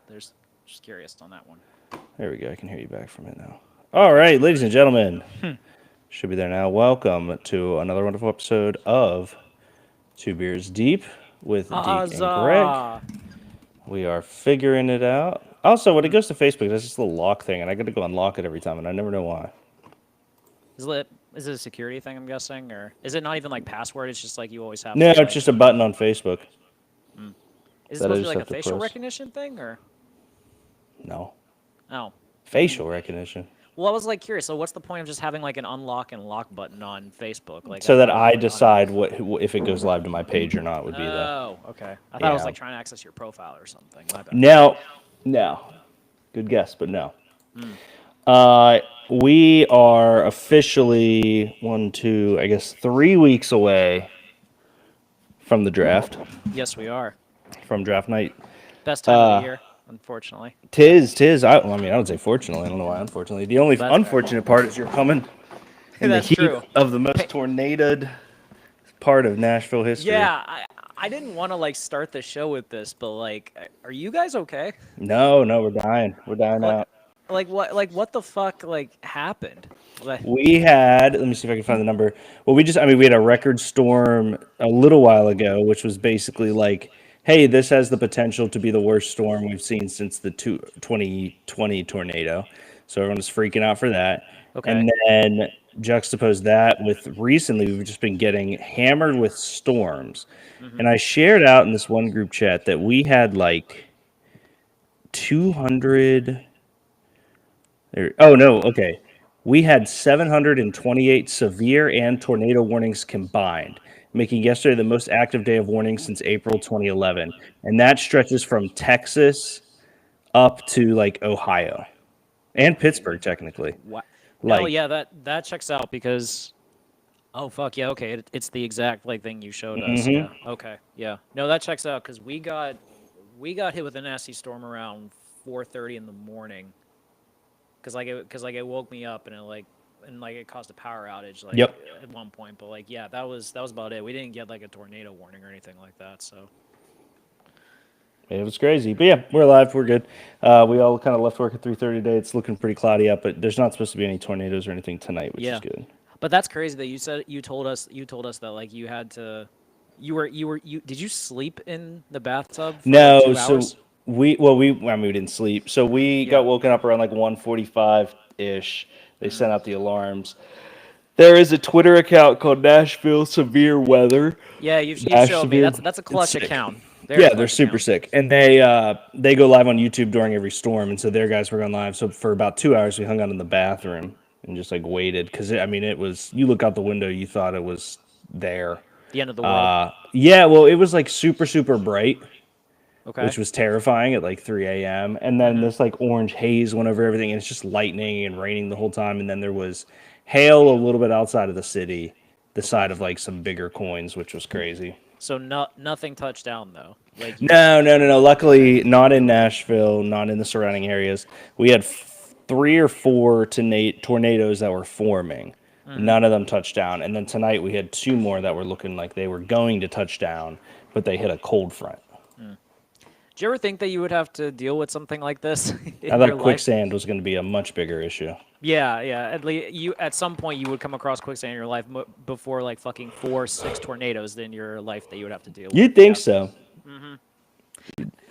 there's just curious on that one. There we go. I can hear you back from it now. All right, ladies and gentlemen, should be there now. Welcome to another wonderful episode of Two Beers Deep with Deke and Greg. Huzzah! We are figuring it out. Also, when it goes to Facebook, there's this little lock thing, and I got to go unlock it every time, and I never know why. Is it a security thing? I'm guessing, or is it not even like password? It's just like you always have No, to. it's just a button on Facebook Is it that I supposed to be just like a have to facial press. recognition thing, or No, oh? facial recognition. Well, I was like curious. So, what's the point of just having like an unlock and lock button on Facebook? Like, I So that thought it was I like decide if it goes live to my page or not would be the Oh, okay. I thought it was yeah. like trying to access your profile or something. My bad. No, no. Good guess, but no. Uh, we are officially 3 weeks away from the draft, Yes, we are. from draft night. Best time of the year, unfortunately. Tis. I would say fortunately. I don't know why. Unfortunately, the only That's fair. unfortunate part is you're coming in the That's heat true. of the most tornadoed part of Nashville history. Yeah, I didn't want to like start the show with this, but like, are you guys okay? No, we're dying. We're dying Like, out. what the fuck like happened? Like, We had, let me see if I can find the number. Well, we had a record storm a little while ago, which was basically like, hey, this has the potential to be the worst storm we've seen since the 2020 tornado. So everyone was freaking out for that. okay. And then juxtapose that with recently, we've just been getting hammered with storms. And I shared out in this one group chat that we had like 200. Oh, no. Okay. We had 728 severe and tornado warnings combined, making yesterday the most active day of warnings since April 2011. And that stretches from Texas up to like Ohio and Pittsburgh, technically. What? No, Like, yeah, that checks out because. Oh fuck yeah, okay, it's the exact like thing you showed us. Yeah, okay, yeah. No, that checks out because we got hit with a nasty storm around 4:30 in the morning. Cause it woke me up and it caused a power outage yep. at one point. But like yeah, that was about it. We didn't get like a tornado warning or anything like that. So It was crazy. But yeah, we're alive. We're good. We all kind of left work at 3:30 today. It's looking pretty cloudy up, but there's not supposed to be any tornadoes or anything tonight, which is yeah, good. but that's crazy that you told us that like you did you sleep in the bathtub for like No, two so hours? we didn't sleep. So we Yeah. got woken up around like 1:45 ish. They sent out the alarms. There is a Twitter account called Nashville Severe Weather. Yeah, you Nash showed me. Severe. That's a It's clutch sick. account. Very Yeah, they're clutch super account. sick, and they go live on YouTube during every storm, and so their guys were going live. So for about 2 hours, we hung out in the bathroom and just like waited because I mean it was you look out the window, you thought it was there. The end of the world. Yeah, well, it was like super bright, Okay. which was terrifying at like 3 a.m. And then this like orange haze went over everything, and it's just lightning and raining the whole time. And then there was hail a little bit outside of the city, the Okay. side of like some bigger coins, which was crazy. So nothing touched down though. Like you. No. Okay. Luckily, not in Nashville, not in the surrounding areas. We had three or four tornadoes that were forming. None of them touched down. And then tonight we had two more that were looking like they were going to touch down, but they hit a cold front. Do you ever think that you would have to deal with something like this I in your thought life? quicksand was going to be a much bigger issue. Yeah, yeah. At least at some point you would come across quicksand in your life before like fucking 4, 6 tornadoes in your life that you would have to deal with. You'd think Yeah. so.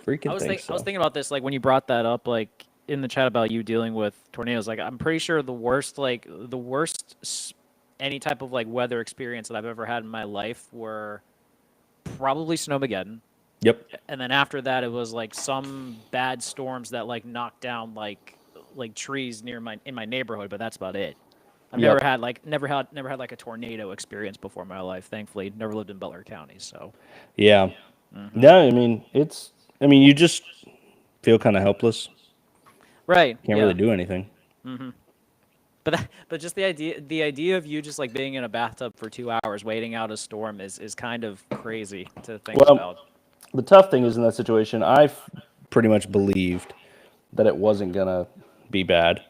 Freaking I was think I was so. thinking about this like when you brought that up like in the chat about you dealing with tornadoes. Like I'm pretty sure the worst any type of like weather experience that I've ever had in my life were probably Snowmageddon. Yep. And then after that it was like some bad storms that like knocked down like trees in my neighborhood, but that's about it. I've Yep. never had like a tornado experience before in my life. Thankfully, never lived in Butler County, so Yeah. No, I mean you just feel kind of helpless. right, Can't really yeah. do anything. But just the idea of you just like being in a bathtub for 2 hours waiting out a storm is kind of crazy to think Well, about. the tough thing is in that situation, pretty much believed that it wasn't gonna be bad.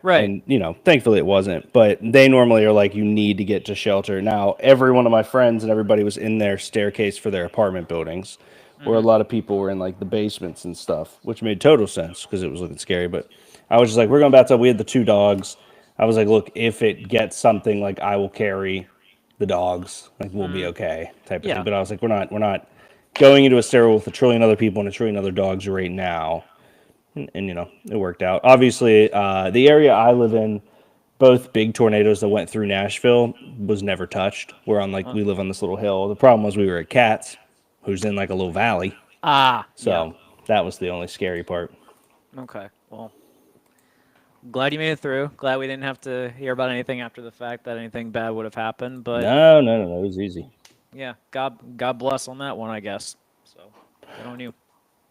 Right. And thankfully it wasn't, but they normally are like you need to get to shelter. Now every one of my friends and everybody was in their staircase for their apartment buildings, where a lot of people were in like the basements and stuff, which made total sense because it was looking scary. But I was just like, we're going bathtub. We had the 2 dogs. I was like, look, if it gets something, like I will carry the dogs, like we'll be okay, type of Yeah. thing. But I was like, we're not going into a stairwell with a trillion other people and a trillion other dogs right now. And you know, it worked out. Obviously, the area I live in, both big tornadoes that went through Nashville was never touched. We're on like we live on this little hill. The problem was we were at Cats, who's in like a little valley. So that was the only scary part. Okay. Well, glad you made it through. Glad we didn't have to hear about anything after the fact that anything bad would have happened. But No, it was easy. yeah, God bless on that one, I guess. So good on you.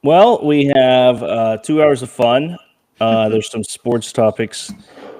Well, we have 2 hours of fun. There's some sports topics.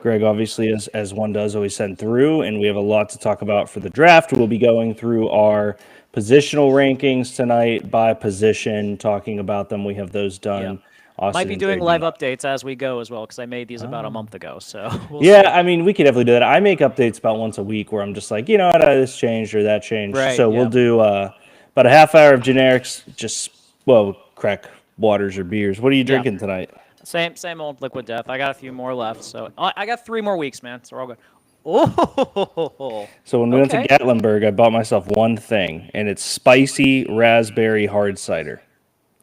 Greg, obviously, as one does, always send through, and we have a lot to talk about for the draft. We'll be going through our positional rankings tonight by position, talking about them. We have those done. Yeah. Austin Might be and doing JD. live updates as we go as well because I made these about a month ago. So we'll Yeah, see. I mean, we could definitely do that. I make updates about once a week where I'm just like, you know what, this changed or that changed. Right, So yeah. we'll do about a half hour of generics, just, well, crack waters or beers. What are you drinking tonight? Same old Liquid Death. I got a few more left, so I got 3 more weeks, man. So we're all good. Oh, So when we went to okay. Gatlinburg, I bought myself one thing, and it's spicy raspberry hard cider.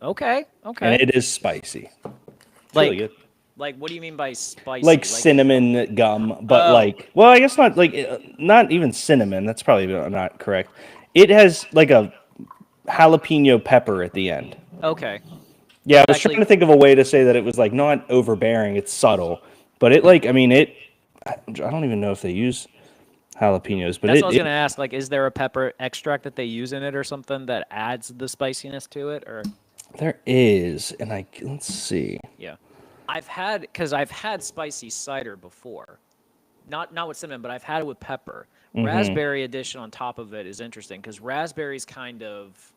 Okay. And it is spicy. It's Like, really good. like, what do you mean by spicy? Like cinnamon gum, but like, well, I guess not like, not even cinnamon. That's probably not correct. It has like a jalapeno pepper at the end. Okay. Yeah, I was Actually- trying to think of a way to say that it was like not overbearing. It's subtle, but it like, I mean, I don't even know if they use jalapenos, but That's what I was gonna ask. Like, is there a pepper extract that they use in it or something that adds the spiciness to it? Or there is, and let's see. yeah, I've had spicy cider before, not with cinnamon, but I've had it with pepper. Mm-hmm. Raspberry addition on top of it is interesting because raspberry's kind of.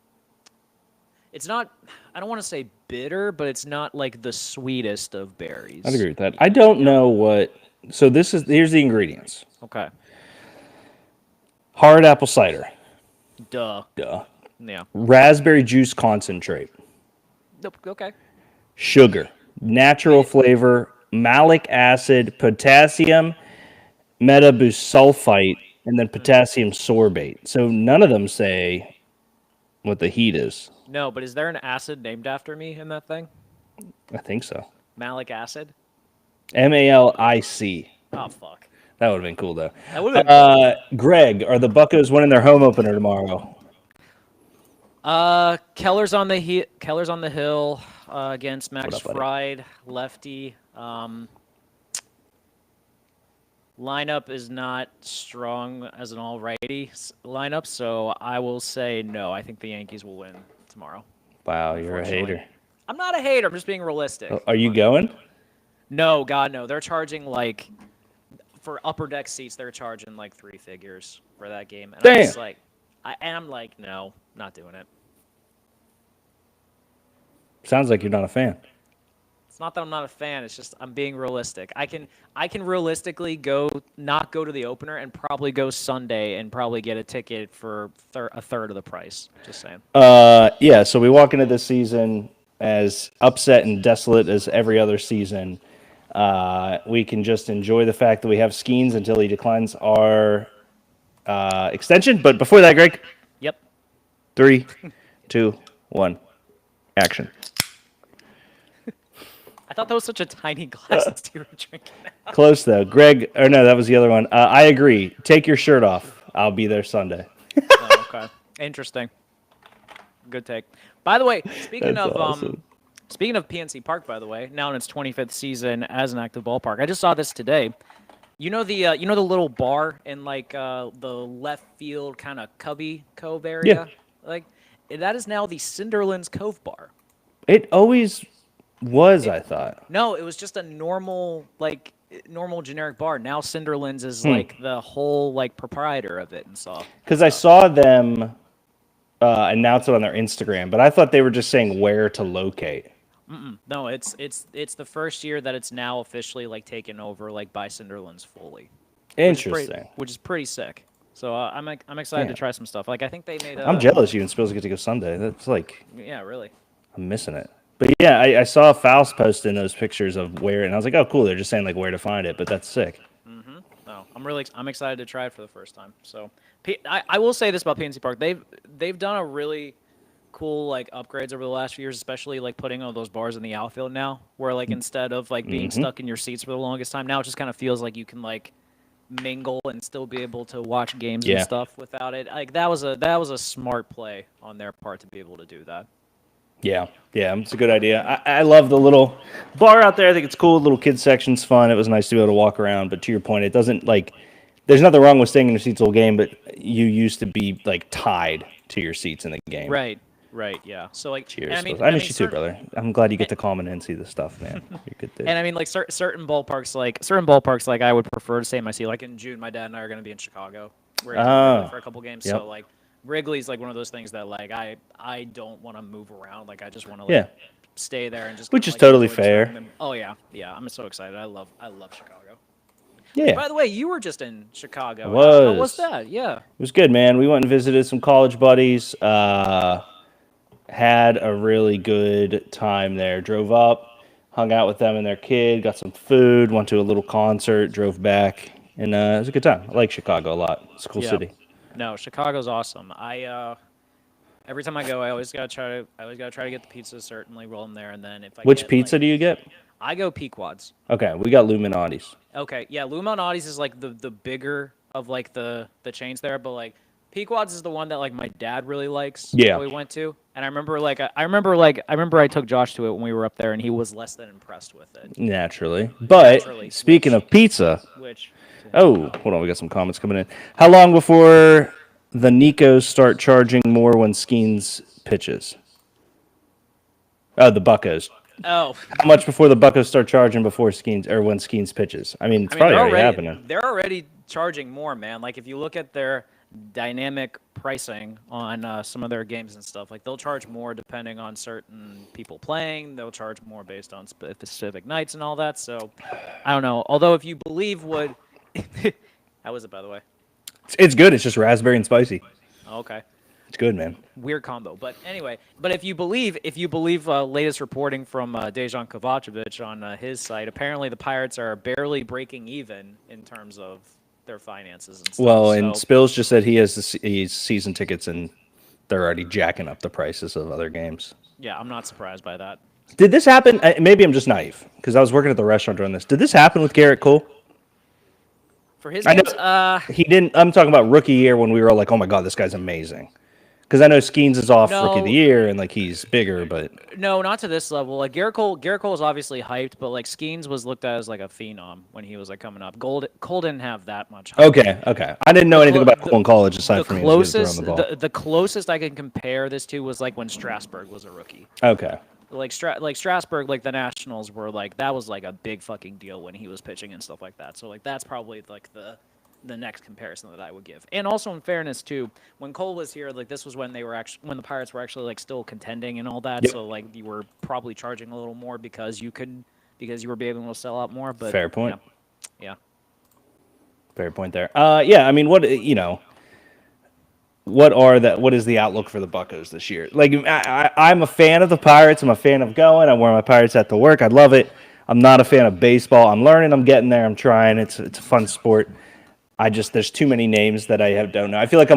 It's not. I don't want to say bitter, but it's not like the sweetest of berries. I'd agree with that. I don't know what. So here's the ingredients: Okay. hard apple cider, Duh. duh, Yeah. raspberry juice concentrate, Nope. Okay. sugar, natural flavor, malic acid, potassium metabisulfite, and then potassium sorbate. So none of them say what the heat is. No, but is there an acid named after me in that thing? I think so. Malic acid? MALIC. Oh fuck. That would have been cool though. That would have been. Greg, are the Buccos winning their home opener tomorrow? Keller's on the hill against Max up, buddy? Fried, lefty. Lineup is not strong as an all-righty lineup, so I will say no. I think the Yankees will win tomorrow. Wow, you're a hater. I'm not a hater. I'm just being realistic. Are you going? No, God, no. They're charging like for upper deck seats. They're charging like 3 figures for that game, and Damn. I'm just like, I'm like, no, not doing it. Sounds like you're not a fan. It's not that I'm not a fan. It's just I'm being realistic. I can realistically not go to the opener and probably go Sunday and probably get a ticket for a third of the price. Just saying. Yeah, so we walk into this season as upset and desolate as every other season. We can just enjoy the fact that we have Skeens until he declines our extension. But before that, Greg, Yep. 3, 2, 1, action. I thought that was such a tiny glass that you were drinking. Close though, Greg. Or no, that was the other one. I agree. Take your shirt off. I'll be there Sunday. Oh, okay. Interesting. Good take. By the way, speaking That's of awesome. speaking of PNC Park, by the way, now in its 25th season as an active ballpark, I just saw this today. You know the little bar in like the left field kind of Cubby Cove area, like that is now the Cinderlands Cove Bar. It always was, I thought. No, it was just a normal generic bar. Now Cinderlands is like the whole like proprietor of it and stuff. Because I saw them announce it on their Instagram, but I thought they were just saying where to locate. No, it's the first year that it's now officially like taken over like by Cinderlands fully. Interesting. Which is pretty sick. So I'm excited to try some stuff. Like I think they made. I'm jealous you and Spills get to go Sunday. That's like Yeah, really. I'm missing it. But yeah, I saw Faust posting those pictures of where, and I was like, oh, cool. They're just saying like where to find it, but that's sick. No, I'm excited to try it for the first time. So I will say this about PNC Park. They've done a really cool like upgrades over the last few years, especially like putting all those bars in the outfield now, where like instead of like being stuck in your seats for the longest time, now it just kind of feels like you can like mingle and still be able to watch games and stuff without it. Like that was a smart play on their part to be able to do that. Yeah, it's a good idea. I love the little bar out there. I think it's cool. The little kids section's fun. It was nice to be able to walk around. But to your point, it doesn't like. There's nothing wrong with staying in your seats all game, but you used to be like tied to your seats in the game. Right. Yeah. So like, Cheers. I miss you too, brother. I'm glad you get to comment and see this stuff, man. You're good dude. And I mean, like certain ballparks, like I would prefer to stay in my seat. Like in June, my dad and I are going to be in Chicago. We're going to be for a couple games. Yep. So like, Wrigley's like one of those things that like I don't want to move around. Like I just want to like stay there and just. Which is like, totally fair. Oh yeah. I'm so excited. I love Chicago. Yeah. By the way, you were just in Chicago. How was that? Yeah. It was good, man. We went and visited some college buddies. Had a really good time there. Drove up, hung out with them and their kid, got some food, went to a little concert, drove back, and it was a good time. I like Chicago a lot. It's a cool city. No, Chicago's awesome. Every time I go, I always gotta try to get the pizza. Certainly roll them there, and then if I Which pizza do you get? I go Pequod's. Okay, we got Luminati's. Okay, yeah, Luminati's is like the bigger of like the chains there, but like Pequod's is the one that like my dad really likes. Yeah, that we went to, and I remember I took Josh to it when we were up there, and he was less than impressed with it. Naturally, but speaking of pizza, hold on, we got some comments coming in. How long before the Nikos start charging more when Skeens pitches? Oh, the Buccos. Oh. How much before the Buccos start charging before Skeens or when Skeens pitches? I mean, it's probably already happening. They're already charging more, man. Like if you look at their dynamic pricing on some of their games and stuff, like they'll charge more depending on certain people playing. They'll charge more based on specific nights and all that. So I don't know. Although if you believe what, how was it by the way? It's good. It's just raspberry and spicy. Okay. It's good, man. Weird combo, but anyway. But if you believe latest reporting from Dejan Kovacevic on his site, apparently the Pirates are barely breaking even in terms of their finances and stuff. Well, and Spills just said he has he's season tickets, and they're already jacking up the prices of other games. Yeah, I'm not surprised by that. Did this happen? Maybe I'm just naive because I was working at the restaurant during this. Did this happen with Garrett Cole? For his games, he didn't. I'm talking about rookie year when we were all like, "Oh my god, this guy's amazing." Because I know Skeens is off rookie of the year and like he's bigger, but no, not to this level. Like Garrett Cole is obviously hyped, but like Skeens was looked at as like a phenom when he was like coming up. Cole didn't have that much hype. Okay. I didn't know anything about Cole in college aside from the closest I can compare this to was like when Strasburg was a rookie. Okay. Like Strasburg, like the Nationals were like that was like a big fucking deal when he was pitching and stuff like that. So like that's probably like the next comparison that I would give. And also in fairness too, when Cole was here, like this was when when the Pirates were actually like still contending and all that. Yep. So like you were probably charging a little more because you were being able to sell out more. But fair point. Yeah. Fair point there. Yeah, I mean, what is the outlook for the Buccos this year? Like I'm a fan of the Pirates. I'm a fan of going. I wear my Pirates hat to work. I love it. I'm not a fan of baseball. I'm learning. I'm getting there. I'm trying. It's a fun sport. There's too many names that I don't know. I feel like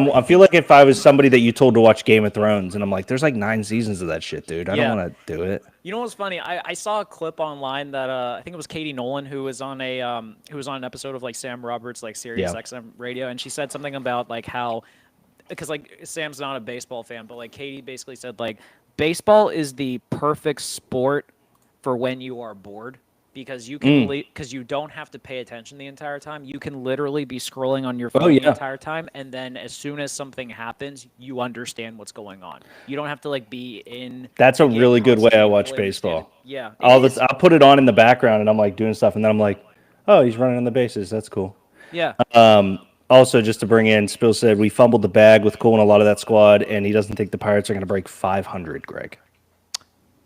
if I was somebody that you told to watch Game of Thrones, and I'm like, there's like 9 seasons of that shit, dude. I don't want to do it. You know what's funny? I saw a clip online that I think it was Katie Nolan who was on an episode of like Sam Roberts like Sirius XM radio, and she said something about like how because like Sam's not a baseball fan, but like Katie basically said like baseball is the perfect sport for when you are bored. Because you can because you don't have to pay attention the entire time. You can literally be scrolling on your phone the entire time, and then as soon as something happens, you understand what's going on. You don't have to like be in. That's a really good way I watch baseball. Yeah, I'll put it on in the background, and I'm like doing stuff, and then I'm like, oh, he's running on the bases. That's cool. Yeah. Also, just to bring in, Spill said we fumbled the bag with Cole and a lot of that squad, and he doesn't think the Pirates are going to break 500. Greg.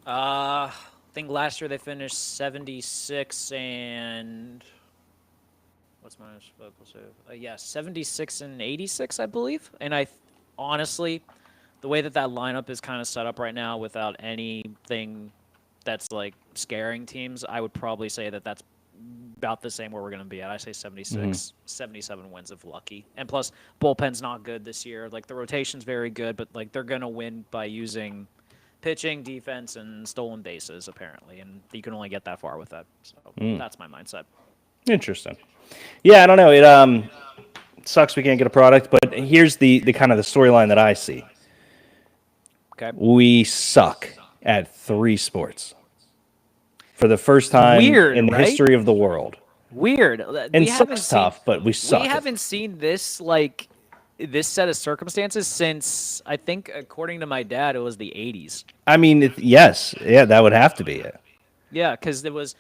I think last year they finished 76 and What's my vocal save? Yeah, 76 and 86, I believe. And honestly, the way that lineup is kind of set up right now, without anything that's like scaring teams, I would probably say that that's about the same where we're going to be at. I say 76, 77 wins if lucky. And plus, bullpen's not good this year. Like, the rotation's very good, but like they're going to win by using pitching, defense, and stolen bases, apparently. And you can only get that far with that. So that's my mindset. Interesting. Yeah, I don't know. It sucks we can't get a product, but here's the kind of the storyline that I see. Okay. We suck at 3 sports for the first time in the history of the world. Weird. And sucks tough, but we suck. We haven't seen this this set of circumstances since, I think, according to my dad, it was the 80s. I mean, yes, yeah, that would have to be it. Yeah, because there was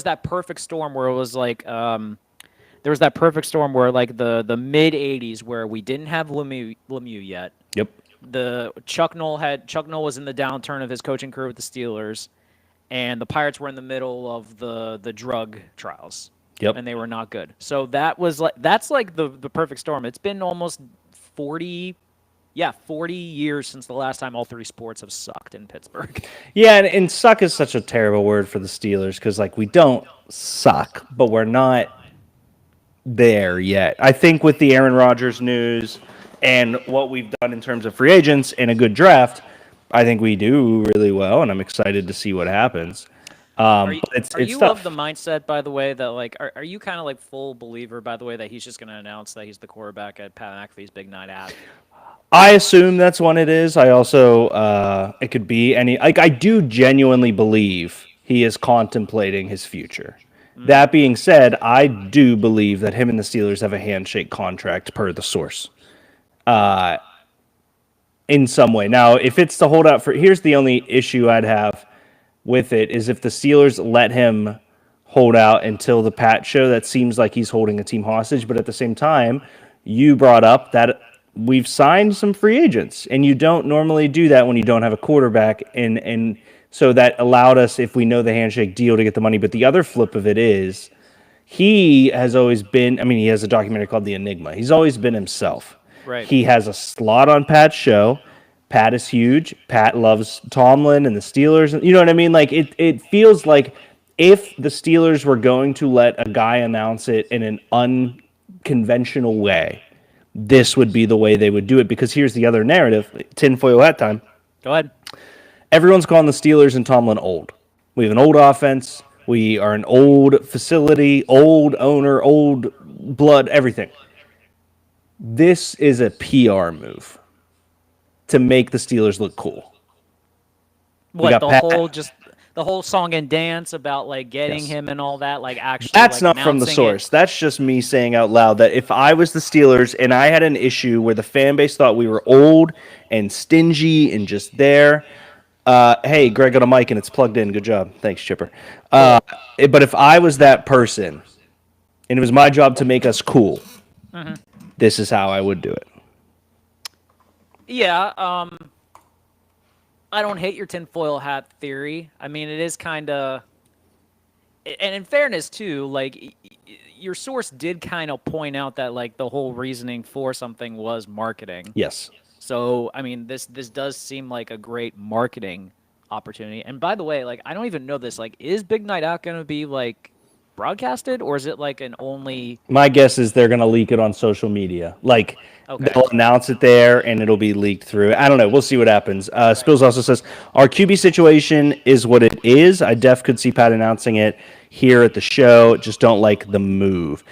that perfect storm where it was like there was that perfect storm where like the mid 80s where we didn't have Lemieux yet. Yep. Chuck Noll was in the downturn of his coaching career with the Steelers, and the Pirates were in the middle of the drug trials. Yep. And they were not good. So that's like the perfect storm. It's been almost 40 years since the last time all 3 sports have sucked in Pittsburgh. Yeah, and suck is such a terrible word for the Steelers because, like, we don't suck, but we're not there yet. I think with the Aaron Rodgers news and what we've done in terms of free agents and a good draft, I think we do really well, and I'm excited to see what happens. Are you tough. of the mindset, by the way, that like are you kind of like full believer, by the way, that he's just going to announce that he's the quarterback at Pat McAfee's Big Night Out? I assume that's when it is. I also it could be any. Like, I do genuinely believe he is contemplating his future. That being said, I do believe that him and the Steelers have a handshake contract per the source. In some way. Now, if it's the holdout for, here's the only issue I'd have with it is if the Steelers let him hold out until the Pat show, that seems like he's holding a team hostage. But at the same time, you brought up that we've signed some free agents, and you don't normally do that when you don't have a quarterback. And so that allowed us, if we know the handshake deal, to get the money. But the other flip of it is he has always been, I mean, he has a documentary called The Enigma. He's always been himself. Right. He has a slot on Pat's show. Pat is huge. Pat loves Tomlin and the Steelers. You know what I mean? Like, it feels like if the Steelers were going to let a guy announce it in an unconventional way, this would be the way they would do it. Because here's the other narrative. Tinfoil hat time. Go ahead. Everyone's calling the Steelers and Tomlin old. We have an old offense. We are an old facility, old owner, old blood, everything. This is a PR move to make the Steelers look cool. What, the whole song and dance about like getting him and all that, like actually that's like not from the source. it. That's just me saying out loud that if I was the Steelers and I had an issue where the fan base thought we were old and stingy and just there, hey, Greg got a mic and it's plugged in. Good job. Thanks, Chipper. But if I was that person and it was my job to make us cool, this is how I would do it. Yeah, I don't hate your tinfoil hat theory. I mean, it is kind of, and in fairness too, like your source did kind of point out that like the whole reasoning for something was marketing. Yes. So I mean, this does seem like a great marketing opportunity. And by the way, like I don't even know this. Like, is Big Night Out going to be like broadcasted, or is it like an only? My guess is they're going to leak it on social media. Like, okay, they'll announce it there, and it'll be leaked through. I don't know. We'll see what happens. Spills also says, our QB situation is what it is. I could see Pat announcing it here at the show. Just don't like the move.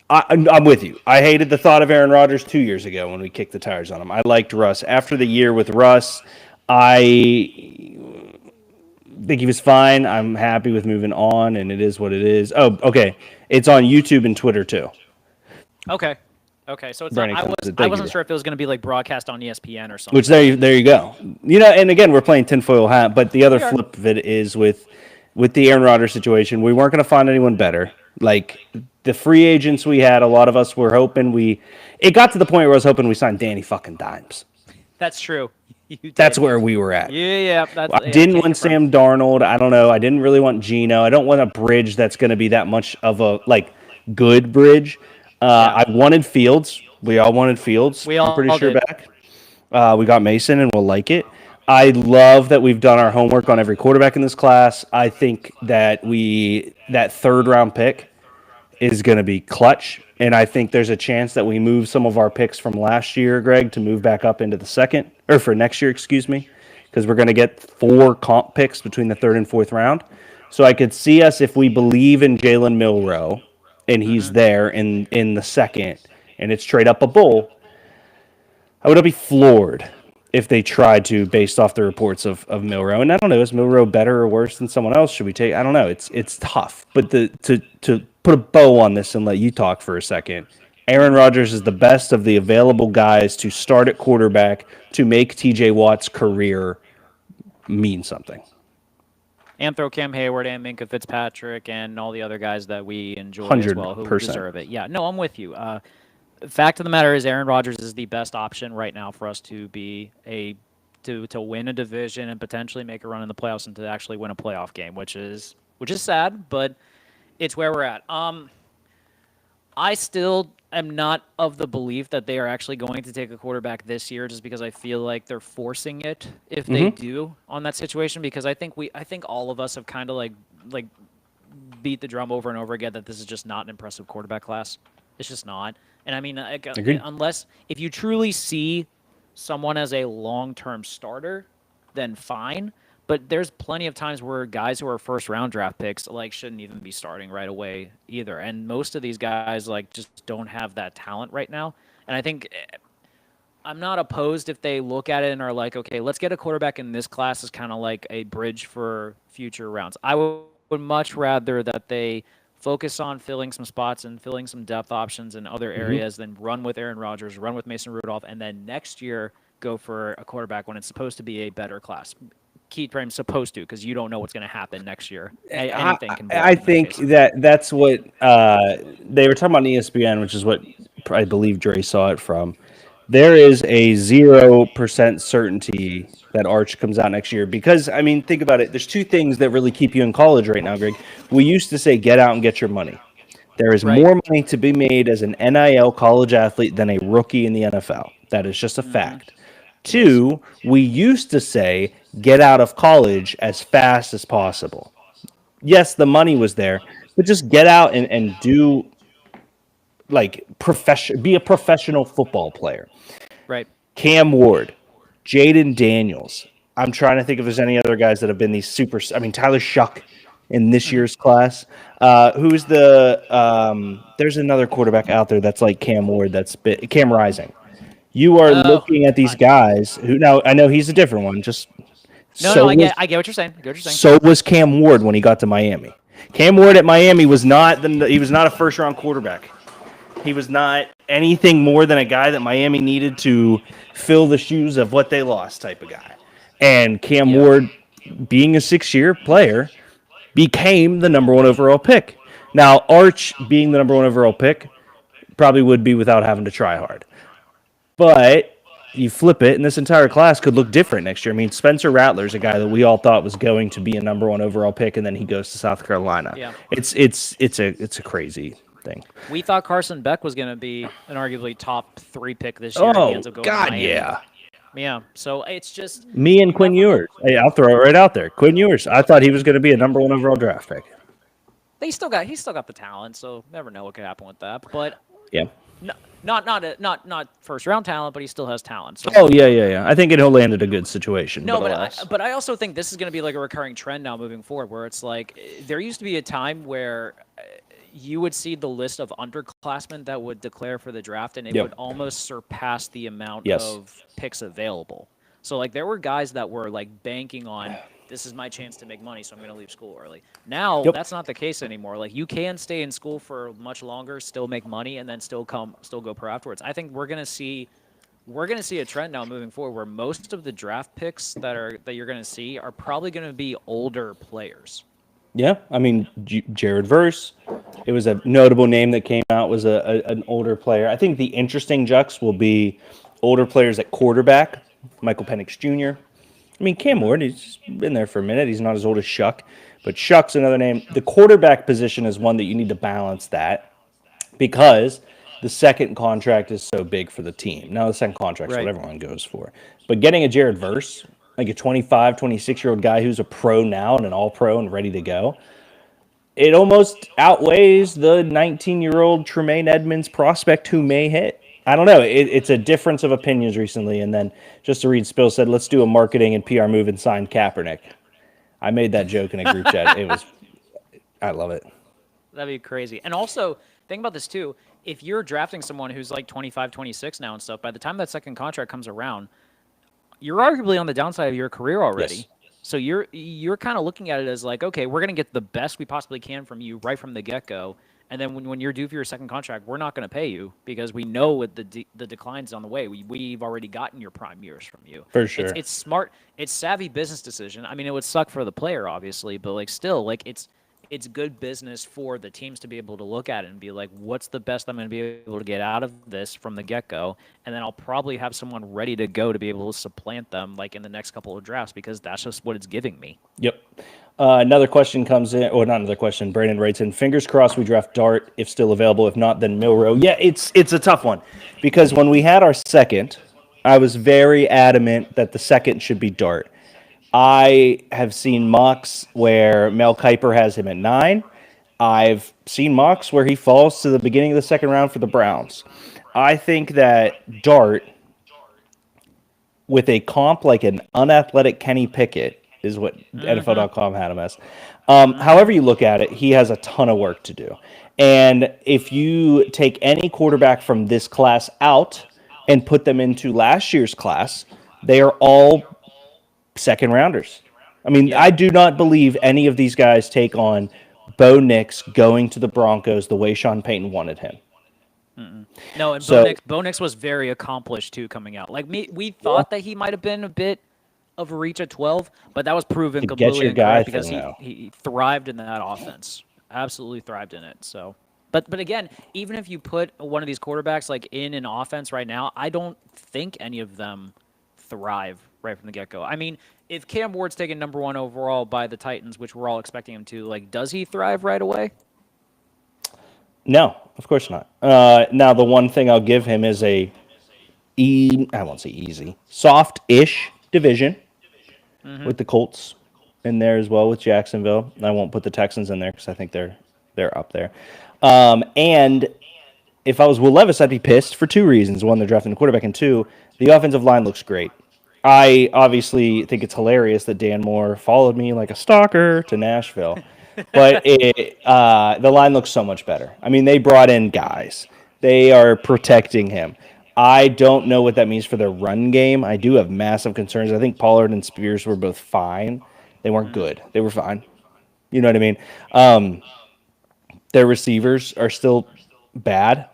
I'm with you. I hated the thought of Aaron Rodgers 2 years ago when we kicked the tires on him. I liked Russ. After the year with Russ, I think he was fine. I'm happy with moving on, and it is what it is. Oh, okay. It's on YouTube and Twitter, too. Okay, so it's Brandon I wasn't sure if it was going to be like broadcast on ESPN or something. Which there you go. You know, and again, we're playing tinfoil hat, but the other flip of it is with the Aaron Rodgers situation, we weren't going to find anyone better. Like, the free agents we had, a lot of us were hoping it got to the point where I was hoping we signed Danny fucking Dimes. That's true. That's where we were at. Yeah. I didn't want Sam Darnold. I don't know. I didn't really want Geno. I don't want a bridge that's going to be that much of a, like, good bridge. Yeah. I wanted Fields. We all wanted Fields. We I'm pretty all sure did. back. We got Mason, and we'll like it. I love that we've done our homework on every quarterback in this class. I think that that third round pick is going to be clutch, and I think there's a chance that we move some of our picks from last year, Greg, to move back up into the second or for next year, excuse me, because we're going to get 4 comp picks between the third and fourth round. So I could see us if we believe in Jalen Milroe and he's there in the second, and it's trade up a bowl. I would be floored if they tried to, based off the reports of Milroe. And I don't know, is Milroe better or worse than someone else? Should we take? I don't know. It's tough. But to put a bow on this and let you talk for a second, Aaron Rodgers is the best of the available guys to start at quarterback to make T.J. Watt's career mean something. And throw Cam Hayward and Minkah Fitzpatrick and all the other guys that we enjoy as well who 100%. deserve it. Yeah, no, I'm with you. Fact of the matter is, Aaron Rodgers is the best option right now for us to be to win a division and potentially make a run in the playoffs and to actually win a playoff game, which is sad, but it's where we're at. I still am not of the belief that they are actually going to take a quarterback this year, just because I feel like they're forcing it if they do on that situation. Because I think all of us have kind of like beat the drum over and over again that this is just not an impressive quarterback class. It's just not. And I mean, unless if you truly see someone as a long-term starter, then fine. But there's plenty of times where guys who are first-round draft picks shouldn't even be starting right away either. And most of these guys just don't have that talent right now. And I think I'm not opposed if they look at it and are like, okay, let's get a quarterback in this class as kind of like a bridge for future rounds. I would much rather that they focus on filling some spots and filling some depth options in other areas than run with Aaron Rodgers, run with Mason Rudolph, and then next year go for a quarterback when it's supposed to be a better class. Keith Frame's supposed to, because you don't know what's going to happen next year. Anything can. I think that's what they were talking about on ESPN, which is what I believe Dre saw it from. There is a 0% certainty that Arch comes out next year because, I mean, think about it. There's 2 things that really keep you in college right now, Greg. We used to say, get out and get your money. There is more money to be made as an NIL college athlete than a rookie in the NFL. That is just a fact. 2, we used to say, get out of college as fast as possible. Yes, the money was there, but just get out and do be a professional football player. Right. Cam Ward, Jaden Daniels. I'm trying to think if there's any other guys that have been these super. I mean, Tyler Shuck in this year's class. Who's the? There's another quarterback out there that's like Cam Ward. Cam Rising. You are looking at these guys who now I know he's a different one. I get what you're saying. So was Cam Ward when he got to Miami. Cam Ward at Miami was not a first round quarterback. He was not anything more than a guy that Miami needed to fill the shoes of what they lost type of guy. And Cam Ward, being a 6-year player, became the number 1 overall pick. Now, Arch being the number 1 overall pick probably would be without having to try hard. But you flip it, and this entire class could look different next year. I mean, Spencer Rattler's a guy that we all thought was going to be a number 1 overall pick, and then he goes to South Carolina. Yeah. It's a crazy thing. We thought Carson Beck was going to be an arguably top 3 pick this year. Oh, God, yeah. Yeah, so it's just... Me and Quinn Ewers. Hey, I'll throw it right out there. Quinn Ewers. I thought he was going to be a number 1 overall draft pick. He's still got the talent, so never know what could happen with that. But yeah, not first round talent, but he still has talent. So. Oh yeah. I think he'll land at a good situation. No, but I also think this is going to be like a recurring trend now moving forward, where it's like there used to be a time where you would see the list of underclassmen that would declare for the draft, and it would almost surpass the amount of picks available. So there were guys that were banking on, this is my chance to make money, so I'm going to leave school early. Now that's not the case anymore. You can stay in school for much longer, still make money, and then still go pro afterwards. I think we're going to see a trend now moving forward where most of the draft picks that you're going to see are probably going to be older players. Yeah, I mean, Jared Verse, it was a notable name that came out, was an older player. I think the interesting jux will be older players at quarterback, Michael Penix Jr. I mean, Cam Ward, he's been there for a minute. He's not as old as Shuck, but Shuck's another name. The quarterback position is one that you need to balance that. because the second contract is so big for the team. Now the second contract's Right. what everyone goes for. But getting a Jared Verse, like a 25, 26-year-old guy who's a pro now and an all-pro and ready to go, it almost outweighs the 19-year-old Tremaine Edmonds prospect who may hit. I don't know. It's a difference of opinions recently. And then just to read, Spill said, let's do a marketing and PR move and sign Kaepernick. I made that joke in a group chat. I love it. That'd be crazy. And also, think about this too. If you're drafting someone who's like 25, 26 now and stuff, by the time that second contract comes around, you're arguably on the downside of your career already. Yes. So you're kind of looking at it as like, okay, we're going to get the best we possibly can from you right from the get-go. And then when you're due for your second contract, we're not going to pay you because we know what the decline's on the way. We've already gotten your prime years from you. For sure. It's smart. It's savvy business decision. I mean, it would suck for the player, obviously, but like still, like it's good business for the teams to be able to look at it and be like, what's the best I'm going to be able to get out of this from the get-go? And then I'll probably have someone ready to go to be able to supplant them like in the next couple of drafts because that's just what it's giving me. Yep. Another question comes in, or not another question. Brandon writes in, fingers crossed we draft Dart if still available. If not, then Milroe. Yeah, it's a tough one because when we had our second, I was very adamant that the second should be Dart. I have seen mocks where Mel Kiper has him at 9. I've seen mocks where he falls to the beginning of the second round for the Browns. I think that Dart, with a comp like an unathletic Kenny Pickett, is what NFL.com had him as. However you look at it, he has a ton of work to do. And if you take any quarterback from this class out and put them into last year's class, they are all second rounders. I mean, I do not believe any of these guys take on Bo Nix going to the Broncos the way Sean Payton wanted him. No, and Bo Nix was very accomplished too coming out. Like we thought that he might have been a bit of a reach at 12, but that was proven completely incorrect because he thrived in that offense. Absolutely thrived in it. So, but again, even if you put one of these quarterbacks like in an offense right now, I don't think any of them thrive right from the get-go. I mean, if Cam Ward's taken number 1 overall by the Titans, which we're all expecting him to, like, does he thrive right away? No, of course not. Now, the one thing I'll give him is I won't say easy, soft-ish division with the Colts in there as well with Jacksonville. I won't put the Texans in there because I think they're up there. And if I was Will Levis, I'd be pissed for 2 reasons. 1, they're drafting a quarterback, and 2, the offensive line looks great. I obviously think it's hilarious that Dan Moore followed me like a stalker to Nashville. But the line looks so much better. I mean, they brought in guys. They are protecting him. I don't know what that means for their run game. I do have massive concerns. I think Pollard and Spears were both fine. They weren't good. They were fine. You know what I mean? Their receivers are still bad.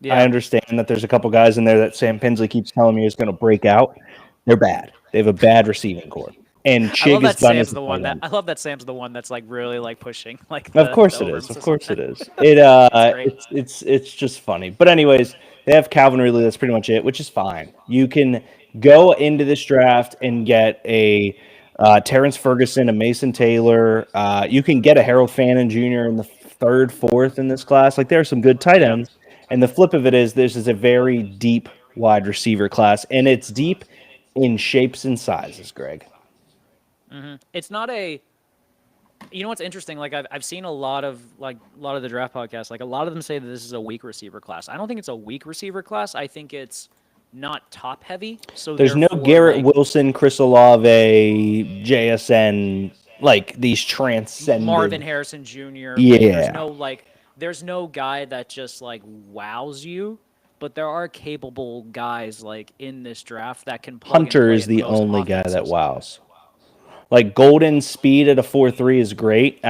Yeah. I understand that there's a couple guys in there that Sam Pinsley keeps telling me is going to break out. They're bad. They have a bad receiving core. And Chig is done as the one that I love that Sam's the one that's like really like pushing like. Of course it is. Of course it is. It's just funny. But anyways, they have Calvin Ridley. That's pretty much it, which is fine. You can go into this draft and get a Terrence Ferguson, a Mason Taylor. You can get a Harold Fannin Jr. in the 3rd, 4th in this class. Like there are some good tight ends. And the flip of it is this is a very deep wide receiver class, and it's deep in shapes and sizes, Greg. Mm-hmm. It's not a. You know what's interesting? Like I've seen a lot of the draft podcasts. Like a lot of them say that this is a weak receiver class. I don't think it's a weak receiver class. I think it's not top heavy. So there's no Garrett Wilson, Chris Olave, JSN, like these transcendent Marvin Harrison Jr. Yeah. There's no guy that just like wows you, but there are capable guys like in this draft that can plug Hunter is the only guy that wows. Like Golden speed at a 4.3 is great.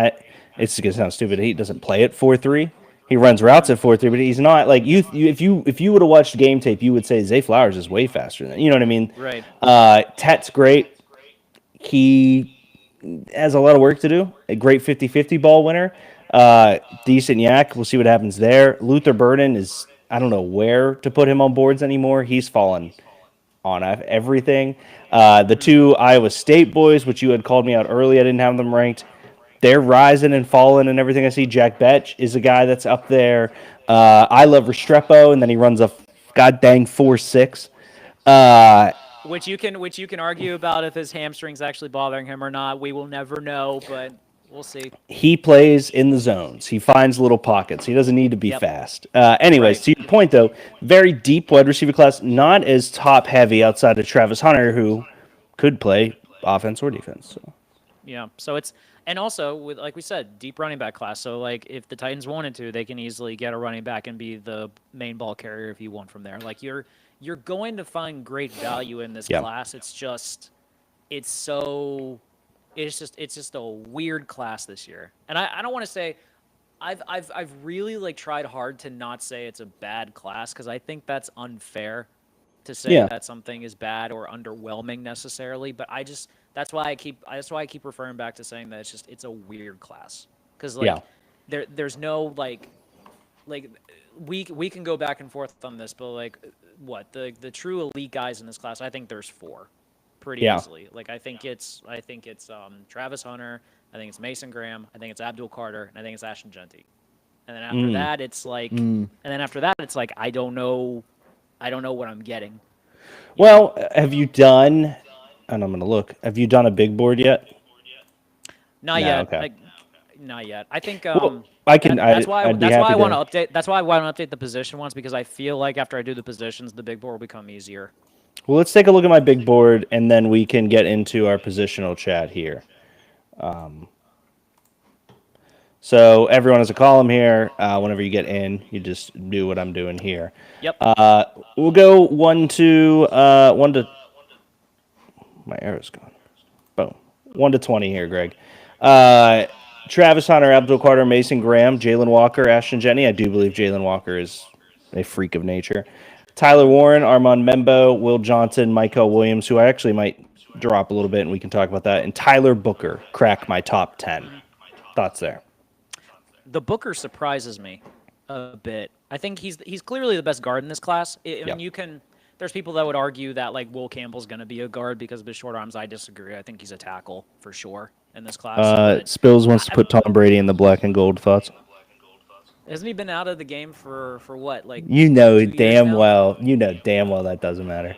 It's going to sound stupid. He doesn't play at 4.3. He runs routes at 4.3, but he's not like if you would have watched game tape, you would say Zay Flowers is way faster than, you know what I mean? Right. Tet's great. He has a lot of work to do. A great 50-50 ball winner. Decent yak. We'll see what happens there. Luther Burden is, I don't know where to put him on boards anymore. He's fallen on everything. The 2 Iowa State boys, which you had called me out early, I didn't have them ranked. They're rising and falling and everything I see. Jack Betch is a guy that's up there. I love Restrepo, and then he runs a god dang 4.6. Which you can argue about if his hamstring's actually bothering him or not. We will never know, but we'll see. He plays in the zones. He finds little pockets. He doesn't need to be Yep. fast. Anyways, Right. to your point, though, very deep wide receiver class, not as top heavy outside of Travis Hunter, who could play offense or defense. So. Yeah. So it's and also with like we said, deep running back class. So like if the Titans wanted to, they can easily get a running back and be the main ball carrier if you want from there. Like you're going to find great value in this Yeah. class. It's just it's just a weird class this year. And I don't want to say I've really like tried hard to not say it's a bad class because I think that's unfair to say Yeah. that something is bad or underwhelming necessarily, but that's why I keep referring back to saying that it's a weird class because like Yeah. there's no like we can go back and forth on this, but like what the true elite guys in this class, I think there's four pretty Yeah. easily. Like I think it's Travis Hunter, I think it's Mason Graham, I think it's Abdul Carter, and I think it's Ashton Genty. And then after that it's like I don't know what I'm getting. Well, have you done, and I'm going to look, have you done a big board yet? Not No, yet. okay. Not yet. I think Well, I can. that's why I'd be that's why I happy want to. to update. That's why I want to update the position ones because I feel like after I do the positions, the big board will become easier. Well, let's take a look at my big board, and then we can get into our positional chat here. So everyone has a column here. Whenever you get in, you just do what I'm doing here. Yep. We'll go 1 to 1 to. My arrow's gone. Boom. 1 to 20 here, Greg. Travis Hunter, Abdul Carter, Mason Graham, Jalen Walker, Ashton Genty. I do believe Jalen Walker is a freak of nature. Tyler Warren, Armand Membo, Will Johnson, Michael Williams, who I actually might drop a little bit, and we can talk about that. And Tyler Booker crack my top 10. Thoughts there? The Booker surprises me a bit. I think he's clearly the best guard in this class. I mean, there's people that would argue that like Will Campbell's going to be a guard because of his short arms. I disagree. I think he's a tackle for sure in this class. Spills wants to put Tom Brady in the black and gold. Thoughts? Hasn't he been out of the game for what? Like You know 2 years damn now? well. You know damn well that doesn't matter.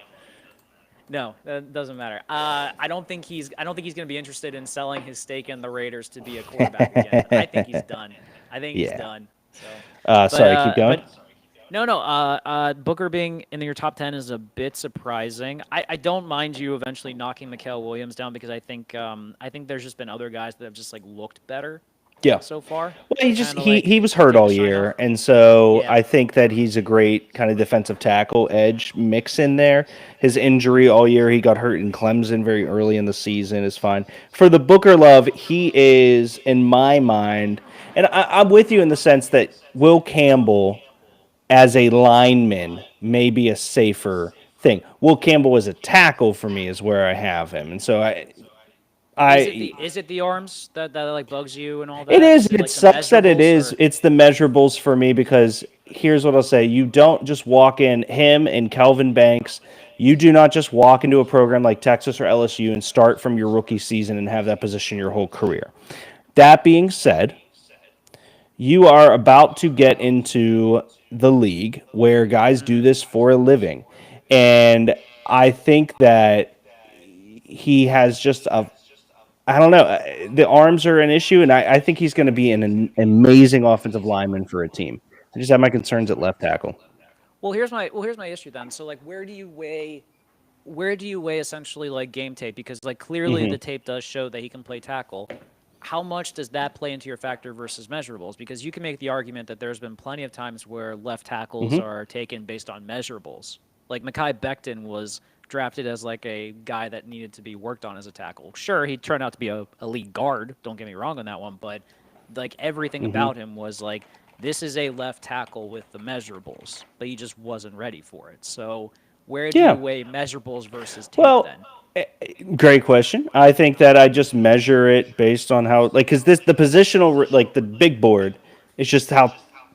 No, that doesn't matter. I don't think he's going to be interested in selling his stake in the Raiders to be a quarterback again. I think he's done. I think he's done. So. Sorry, keep going. No. Booker being in your top 10 is a bit surprising. I don't mind you eventually knocking Mikael Williams down because I think there's just been other guys that have just like looked better. Yeah. So far. Well, he was hurt all year, and so Yeah. I think that he's a great kind of defensive tackle edge mix in there. His injury all year, he got hurt in Clemson very early in the season, is fine. For the Booker love, he is, in my mind, and I'm with you in the sense that Will Campbell as a lineman may be a safer thing. Will Campbell as a tackle for me is where I have him, and so is it the arms that like bugs you and all that? It is. It It like the sucks that it measurables, is. or- It's the measurables for me because here's what I'll say. You don't just walk in, him and Kelvin Banks. You do not just walk into a program like Texas or LSU and start from your rookie season and have that position your whole career. That being said, you are about to get into the league where guys do this for a living. And I think that he has just I don't know. The arms are an issue, and I think he's going to be an amazing offensive lineman for a team. I just have my concerns at left tackle. Well, here's my issue then. So like, where do you weigh essentially like game tape? Because like clearly the tape does show that he can play tackle. How much does that play into your factor versus measurables? Because you can make the argument that there's been plenty of times where left tackles are taken based on measurables. Like Mekhi Becton was drafted as like a guy that needed to be worked on as a tackle. Sure, he turned out to be a elite guard. Don't get me wrong on that one, but like everything about him was like, this is a left tackle with the measurables, but he just wasn't ready for it. So where do you weigh measurables versus tape then? Great question. I think that I just measure it based on how, like, because the positional, like the big board, is just how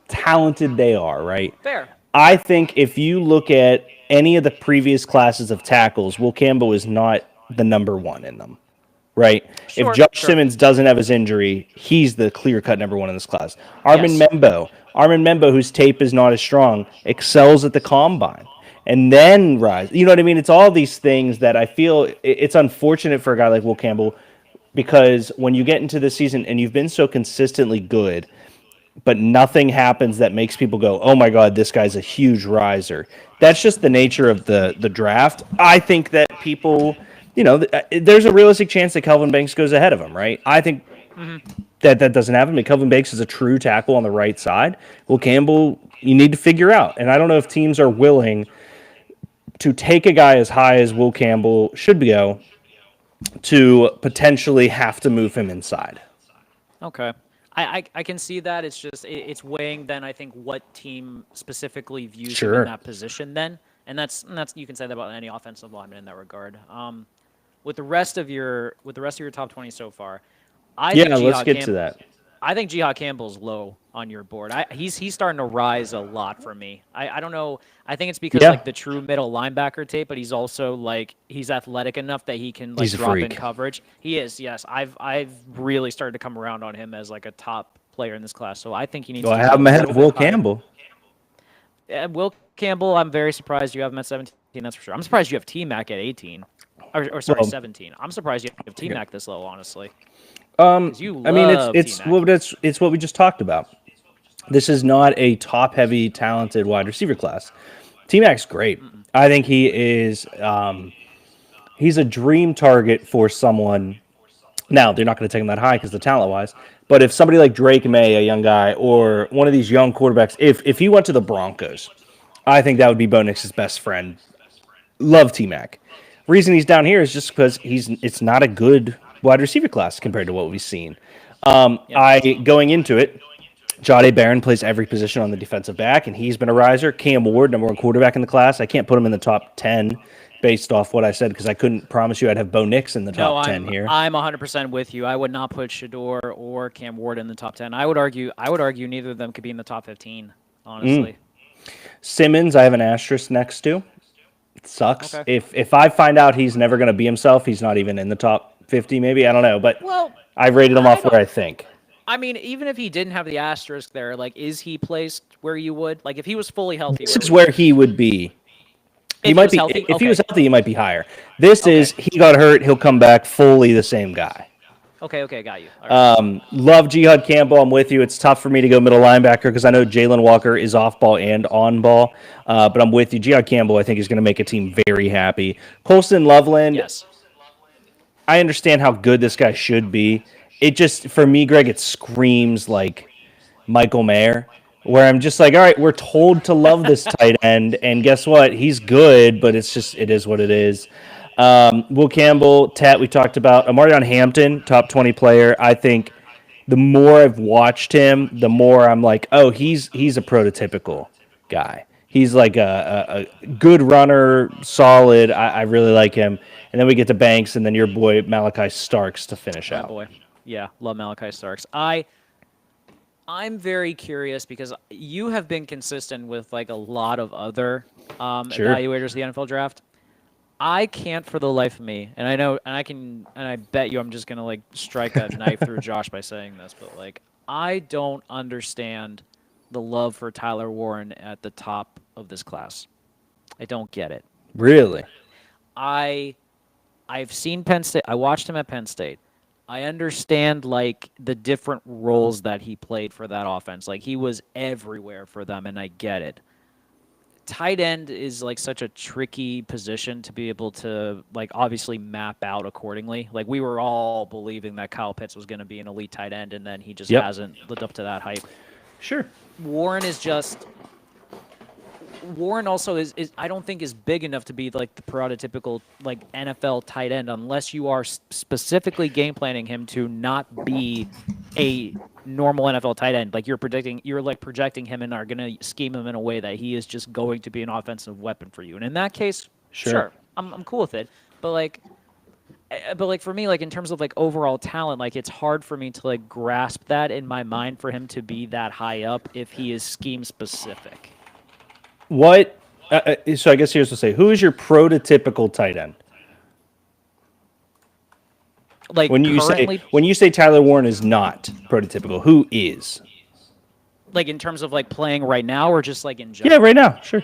talented they are, right? Fair. I think if you look at any of the previous classes of tackles, Will Campbell is not the number one in them, right? If Sure, Josh sure. Simmons doesn't have his injury, he's the clear-cut number one in this class. Armin Yes. Membo, whose tape is not as strong, excels at the combine and then rise. You know what I mean? It's all these things that I feel it's unfortunate for a guy like Will Campbell because when you get into the season and you've been so consistently good, but nothing happens that makes people go, "Oh my God, this guy's a huge riser." That's just the nature of the draft. I think that people, there's a realistic chance that Kelvin Banks goes ahead of him, right? I think that doesn't happen. But Kelvin Banks is a true tackle on the right side. Will Campbell, you need to figure out, and I don't know if teams are willing to take a guy as high as Will Campbell should go to potentially have to move him inside. Okay. I can see that. It's just it's weighing then I think what team specifically views him Sure. in that position then. And that's you can say that about any offensive lineman in that regard. With the rest of your top 20 so far, I think Let's get to that. I think Jihad Campbell's low on your board. He's starting to rise a lot for me. I don't know. I think it's because like the true middle linebacker tape, but he's also like he's athletic enough that he can like He's a drop in freak. coverage. He is, yes. I've really started to come around on him as like a top player in this class. So I think he needs Well, to I be have him a ahead little of Will bit higher. Campbell. Will Campbell, I'm very surprised you have him at 17. That's for sure. I'm surprised you have T-Mac at 18. Or sorry, Well, 17. I'm surprised you have T-Mac this low, honestly. I mean, love it's T-Mac. it's what we just talked about. This is not a top-heavy, talented wide receiver class. T-Mac's great. I think he is. He's a dream target for someone. Now they're not going to take him that high because the talent-wise. But if somebody like Drake May, a young guy, or one of these young quarterbacks, if he went to the Broncos, I think that would be Bo Nix's best friend. Love T-Mac. Reason he's down here is just because it's not a good wide receiver class compared to what we've seen. Going into it, Jahdae Barron plays every position on the defensive back, and he's been a riser. Cam Ward, number one quarterback in the class. I can't put him in the top 10 based off what I said because I couldn't promise you I'd have Bo Nix in the top 10 here. I'm 100% with you. I would not put Shador or Cam Ward in the top 10. I would argue neither of them could be in the top 15, honestly. Simmons, I have an asterisk next to. It sucks. Okay. If I find out he's never going to be himself, he's not even in the top 50 maybe. I don't know, but I've rated him off where I think. I mean, even if he didn't have the asterisk there, like, is he placed where you would? Like, if he was fully healthy, This is where he would be. He might be healthy? if he was Okay. healthy, he might be higher. This is he got hurt, he'll come back fully the same guy. Okay, got you. All right. Love Jihad Campbell. I'm with you. It's tough for me to go middle linebacker because I know Jalen Walker is off ball and on ball. But I'm with you. Jihad Campbell, I think, is going to make a team very happy. Colston Loveland, Yes. I understand how good this guy should be. It just, for me, Greg, it screams like Michael Mayer, where I'm just like, all right, we're told to love this tight end, and guess what? He's good, but it is what it is. Will Campbell, Tat, we talked about. Amarion Hampton, top 20 player. I think the more I've watched him, the more I'm like, oh, he's a prototypical guy. He's like a good runner, solid. I really like him. And then we get to Banks, and then your boy Malachi Starks to finish out. Boy. Yeah, love Malachi Starks. I'm very curious because you have been consistent with like a lot of other evaluators of the NFL draft. I can't for the life of me, and I know, and I bet you I'm just gonna like strike a knife through Josh by saying this, but like I don't understand the love for Tyler Warren at the top of this class. I don't get it. Really? I've seen Penn State. I watched him at Penn State. I understand like the different roles that he played for that offense. Like he was everywhere for them, and I get it. Tight end is like such a tricky position to be able to like obviously map out accordingly. Like we were all believing that Kyle Pitts was going to be an elite tight end, and then he just hasn't lived up to that hype. Sure. Warren also is I don't think is big enough to be like the prototypical like NFL tight end unless you are specifically game planning him to not be a normal NFL tight end. Like you're projecting him and are going to scheme him in a way that he is just going to be an offensive weapon for you. And in that case, sure I'm cool with it. But like for me, like in terms of like overall talent, like it's hard for me to like grasp that in my mind for him to be that high up if he is scheme specific. What? So I guess here's to say, who is your prototypical tight end? like When you say Tyler Warren is not prototypical, who is? like in terms of like playing right now, or just like in Yeah, general? right now, sure.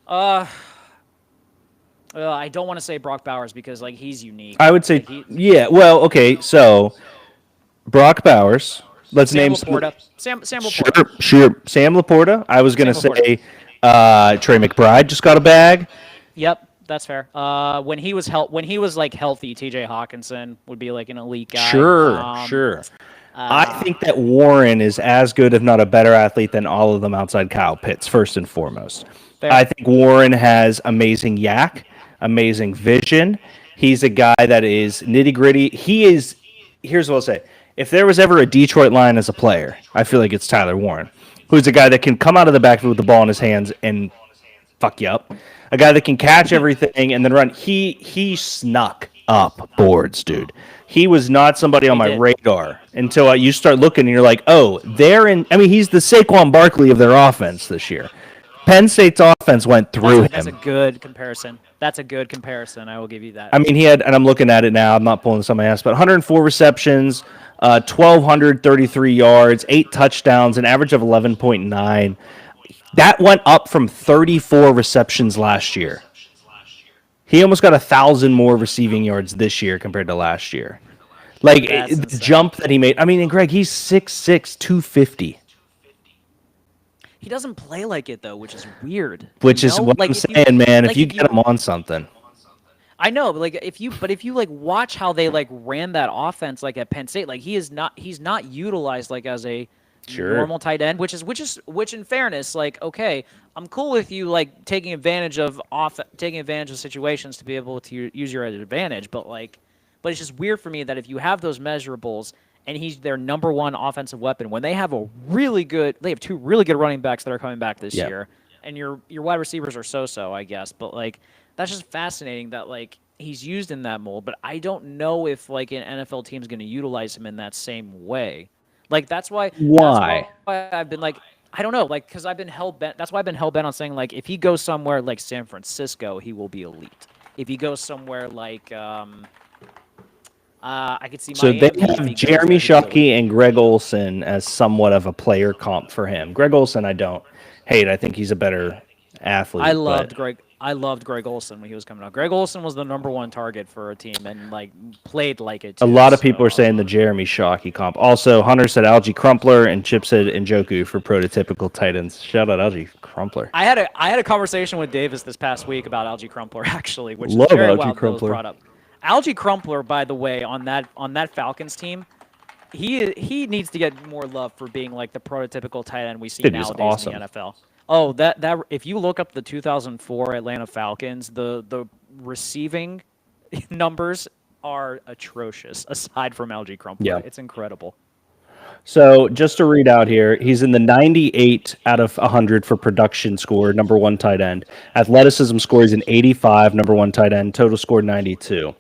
I don't want to say Brock Bowers because like he's unique. I would say, Like, yeah. Well, okay, so Brock Bowers. Let's Sam name Laporta. Sam Laporta. Sure. Sam Laporta. I was gonna Sam say Trey McBride just got a bag. Yep, that's fair. When he was like healthy, T.J. Hawkinson would be like an elite guy. Sure. I think that Warren is as good, if not a better athlete than all of them outside Kyle Pitts, first and foremost. Fair. I think Warren has amazing yak, amazing vision. He's a guy that is nitty gritty. Here's what I'll say. If there was ever a Detroit Lion as a player, I feel like it's Tyler Warren, who's a guy that can come out of the backfield with the ball in his hands and fuck you up. A guy that can catch everything and then run. He snuck up boards, dude. He was not somebody on my radar until you start looking and you're like, oh, he's the Saquon Barkley of their offense this year. Penn State's offense went through him. That's a good comparison. I will give you that. I mean, he had, and I'm looking at it now. I'm not pulling this on my ass, but 104 receptions, 1,233 yards, 8 touchdowns, an average of 11.9. That went up from 34 receptions last year. He almost got 1,000 more receiving yards this year compared to last year. Like, the jump that he made. I mean, and Greg, he's 6'6", 250. He doesn't play like it, though, which is weird. Which is what I'm saying, man. If you get him on something. I know, but like if you like watch how they like ran that offense like at Penn State, like he's not utilized like as a normal tight end, which in fairness, like, okay, I'm cool with you like taking advantage of situations to be able to use your advantage, but it's just weird for me that if you have those measurables and he's their number one offensive weapon when they have two really good running backs that are coming back this year, and your wide receivers are so, I guess, but like that's just fascinating that like he's used in that mold, but I don't know if like an NFL team is going to utilize him in that same way. Like that's why I've been like, I don't know, like because I've been hell bent. That's why I've been hell bent on saying like if he goes somewhere like San Francisco, he will be elite. If he goes somewhere like I could see. So Miami, they have Jeremy Shockey and Greg Olsen as somewhat of a player comp for him. Greg Olsen, I don't hate. I think he's a better athlete. I loved Greg Olsen when he was coming out. Greg Olsen was the number one target for a team and like played like it too. A lot of people are saying the Jeremy Shockey comp. Also, Hunter said Algie Crumpler and Chip said Njoku for prototypical tight ends. Shout out Algie Crumpler. I had a conversation with Davis this past week about Algie Crumpler actually, which Love is very Algie wild that was Crumpler. brought up. Algie Crumpler, by the way, on that Falcons team, he needs to get more love for being like the prototypical tight end we see nowadays in the NFL. Oh, that if you look up the 2004 Atlanta Falcons, the receiving numbers are atrocious. Aside from Algie Crumpler, it's incredible. So just to read out here, he's in the 98 out of 100 for production score, number one tight end. Athleticism score is an 85, number one tight end. Total score 92.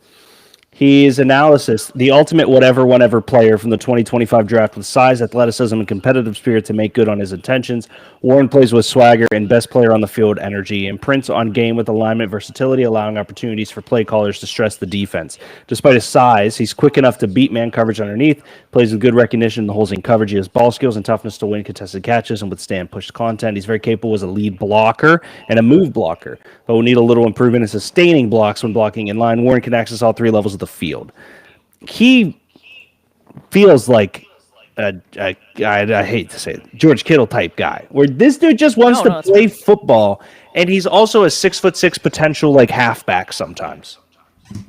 He's analysis, the ultimate whatever, whenever player from the 2025 draft with size, athleticism, and competitive spirit to make good on his intentions. Warren plays with swagger and best player on the field energy. Imprints on game with alignment, versatility, allowing opportunities for play callers to stress the defense. Despite his size, he's quick enough to beat man coverage underneath, plays with good recognition in the holes in coverage. He has ball skills and toughness to win contested catches and withstand push content. He's very capable as a lead blocker and a move blocker, but will need a little improvement in sustaining blocks when blocking in line. Warren can access all three levels of the field. He feels like I hate to say it, George Kittle type guy, where this dude just wants to play football, and he's also a 6'6" potential like halfback sometimes.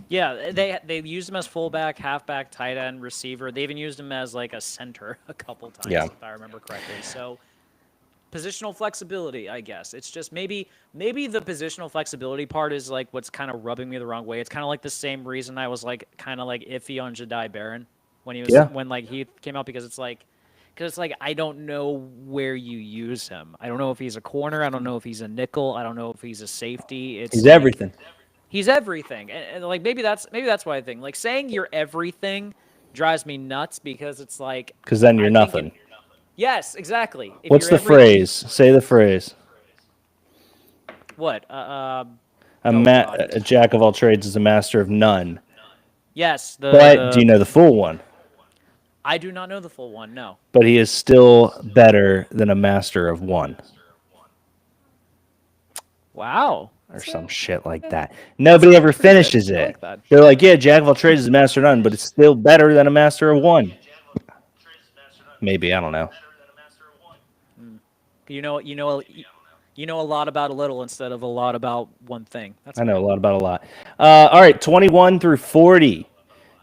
Yeah, they've used him as fullback, halfback, tight end, receiver. They even used him as like a center a couple times, if I remember correctly. So positional flexibility, I guess. It's just maybe the positional flexibility part is like what's kind of rubbing me the wrong way. It's kind of like the same reason I was like kind of like iffy on Jahdae Barron when when like he came out, because it's like I don't know where you use him. I don't know if he's a corner. I don't know if he's a nickel. I don't know if he's a safety. He's everything. He's everything, and like maybe that's why I think like saying you're everything drives me nuts, because it's like because then you're nothing. Yes, exactly. What's the phrase? Say the phrase. What? A jack of all trades is a master of none. Yes, But do you know the full one? I do not know the full one. No. But he is still better than a master of one. Wow. Or some shit like that. Nobody ever pretty good. finishes I it. like that. They're like, yeah, Jack of all trades is a master of none, but it's still better than a master of one. Maybe, I don't know. You know a lot about a little instead of a lot about one thing. That's I know a lot about a lot. All right, 21 through 40.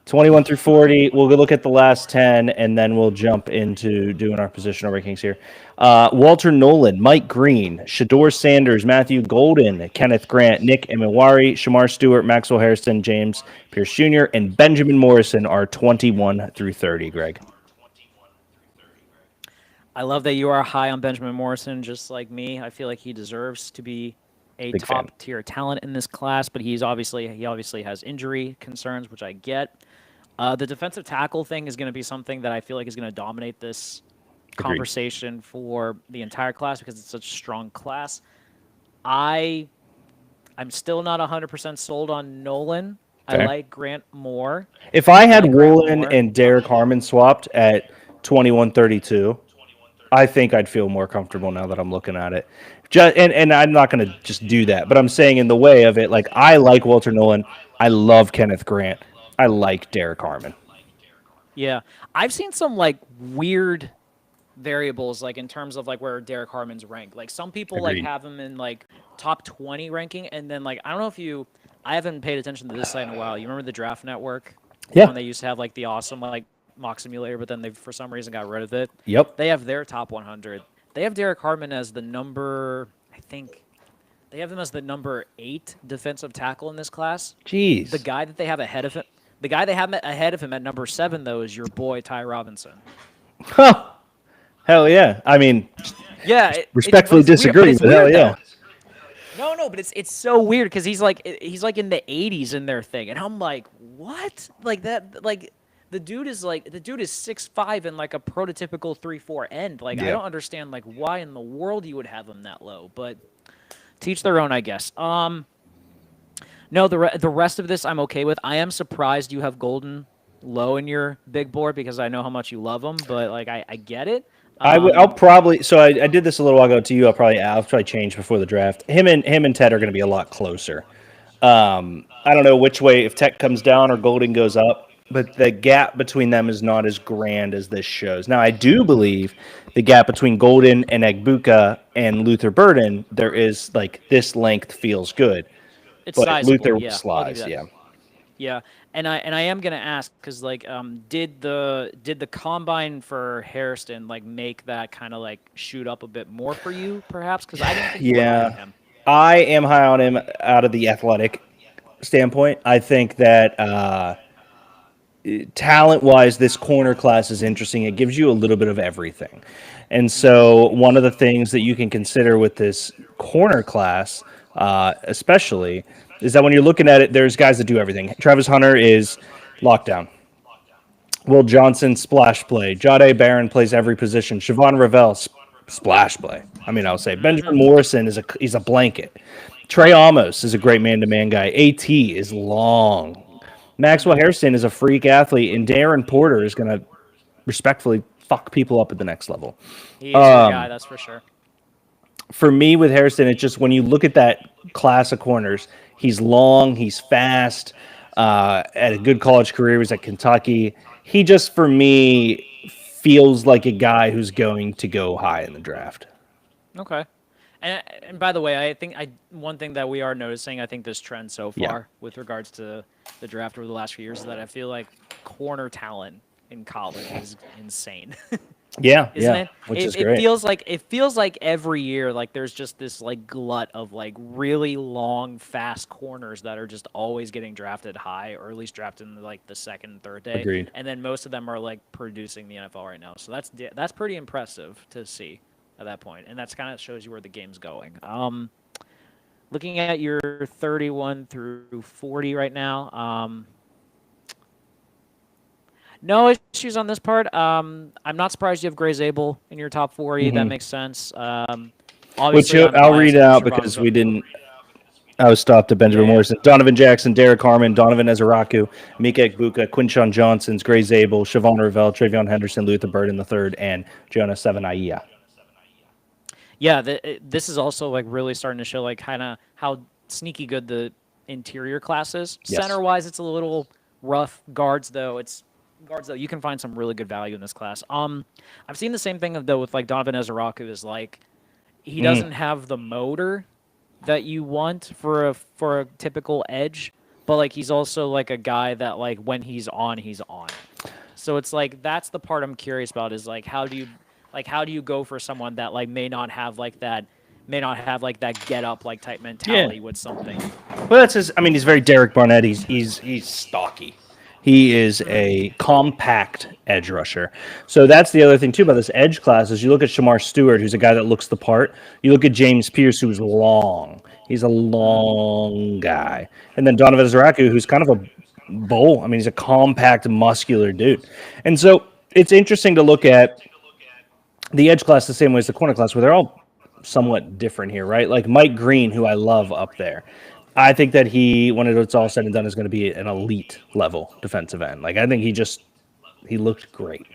21 through 40. We'll go look at the last 10, and then we'll jump into doing our positional rankings here. Walter Nolan, Mike Green, Shador Sanders, Matthew Golden, Kenneth Grant, Nick Emiwari, Shamar Stewart, Maxwell Harrison, James Pierce Jr., and Benjamin Morrison are 21 through 30, Greg. I love that you are high on Benjamin Morrison, just like me. I feel like he deserves to be a Big fan. top tier talent in this class, but he obviously has injury concerns, which I get. The defensive tackle thing is going to be something that I feel like is going to dominate this conversation for the entire class because it's such a strong class. I'm still not 100% sold on Nolan. Fair. I like Grant more. If I had Woolen and Derek Harmon swapped at 21-32, I think I'd feel more comfortable now that I'm looking at it. And I'm not going to just do that, but I'm saying in the way of it, like I like Walter Nolan. I love Kenneth Grant. I like Derek Harmon. Yeah. I've seen some like weird variables like in terms of like where Derek Harmon's ranked. Like some people Agreed. like have him in like top 20 ranking, and then like I don't know if I haven't paid attention to this site in a while. You remember the Draft Network? Yeah. When they used to have like the awesome like mock simulator, but then they for some reason got rid of it. Yep. They have their top 100. They have Derek Harmon as the number, I think, they have him as the number 8 defensive tackle in this class. Jeez. The guy that they have ahead of him, the guy they have ahead of him at number 7 though is your boy Ty Robinson. Huh. Hell yeah. I mean, yeah, respectfully disagree, but hell yeah. No, but it's so weird because he's like in the 80s in their thing, and I'm like, what? Like that? Like the dude is 6'5" and like a prototypical 3'4" end. Like I don't understand like why in the world you would have him that low, but teach their own, I guess. No, the rest of this I'm okay with. I am surprised you have Golden low in your big board because I know how much you love him, but like I get it. I'll probably. So I did this a little while ago to you. I'll probably change before the draft. Him and Ted are going to be a lot closer. I don't know which way, if Tech comes down or Golden goes up, but the gap between them is not as grand as this shows. Now I do believe the gap between Golden and Egbuka and Luther Burden, there is like this length feels good. It's but sizable, Luther slides, yeah. Yeah, and I am gonna ask because like did the combine for Hairston like make that kind of like shoot up a bit more for you perhaps because I didn't think you were high on him. I am high on him out of the athletic standpoint. I think that talent wise, this corner class is interesting. It gives you a little bit of everything, and so one of the things that you can consider with this corner class, especially, is that when you're looking at it, there's guys that do everything. Travis Hunter is lockdown. Will Johnson, splash play. Jahdae Barron plays every position. Siobhan Ravel, splash play. I mean, I'll say Benjamin Morrison he's a blanket. Trey Amos is a great man-to-man guy. AT is long. Maxwell Hairston is a freak athlete, and Darren Porter is going to respectfully fuck people up at the next level. He's a guy, that's for sure. For me with Hairston, it's just when you look at that class of corners, he's long, he's fast, at a good college career, he was at Kentucky. He just, for me, feels like a guy who's going to go high in the draft. Okay. And by the way, I think one thing that we are noticing, I think this trend so far with regards to the draft over the last few years is that I feel like corner talent in college is insane. Yeah, Isn't it? Which is great. It feels like every year like there's just this like glut of like really long, fast corners that are just always getting drafted high, or at least drafted in like the second and third day. Agreed. And then most of them are like producing the NFL right now. So that's pretty impressive to see at that point, and that's kind of shows you where the game's going. Looking at your 31 through 40 right now. No issues on this part. I'm not surprised you have Gray Zabel in your top 40. That makes sense. Which I'll read out because we didn't. I was stopped at Benjamin Yeah. Morrison, Donovan Jackson, Derek Harmon, Donovan Ezeraku, Mika Egbuka, Quinshawn Johnsons, Gray Zabel, Siobhan Ravel, Travion Henderson, Luther Burden III, and Jonah Sevenaya. Yeah, this is also like really starting to show like kind of how sneaky good the interior class is. Yes. Center wise, it's a little rough. Guards though, you can find some really good value in this class. I've seen the same thing though with like Donovan Ezeraku is like he doesn't have the motor that you want for a typical edge, but like he's also like a guy that like when he's on, he's on. So it's like that's the part I'm curious about is like how do you go for someone that like may not have like that get up like type mentality with something. Well, that's his. I mean, he's very Derek Barnett. He's stocky. He is a compact edge rusher. So that's the other thing too about this edge class is you look at Shamar Stewart, who's a guy that looks the part. You look at James Pierce, who's long. He's a long guy, and then Donovan Ezeraku, who's kind of a bull. I mean, he's a compact, muscular dude. And so it's interesting to look at the edge class the same way as the corner class, where they're all somewhat different here, right? Like Mike Green, who I love up there. I think that he, when it's all said and done, is going to be an elite level defensive end. Like I think he looked great.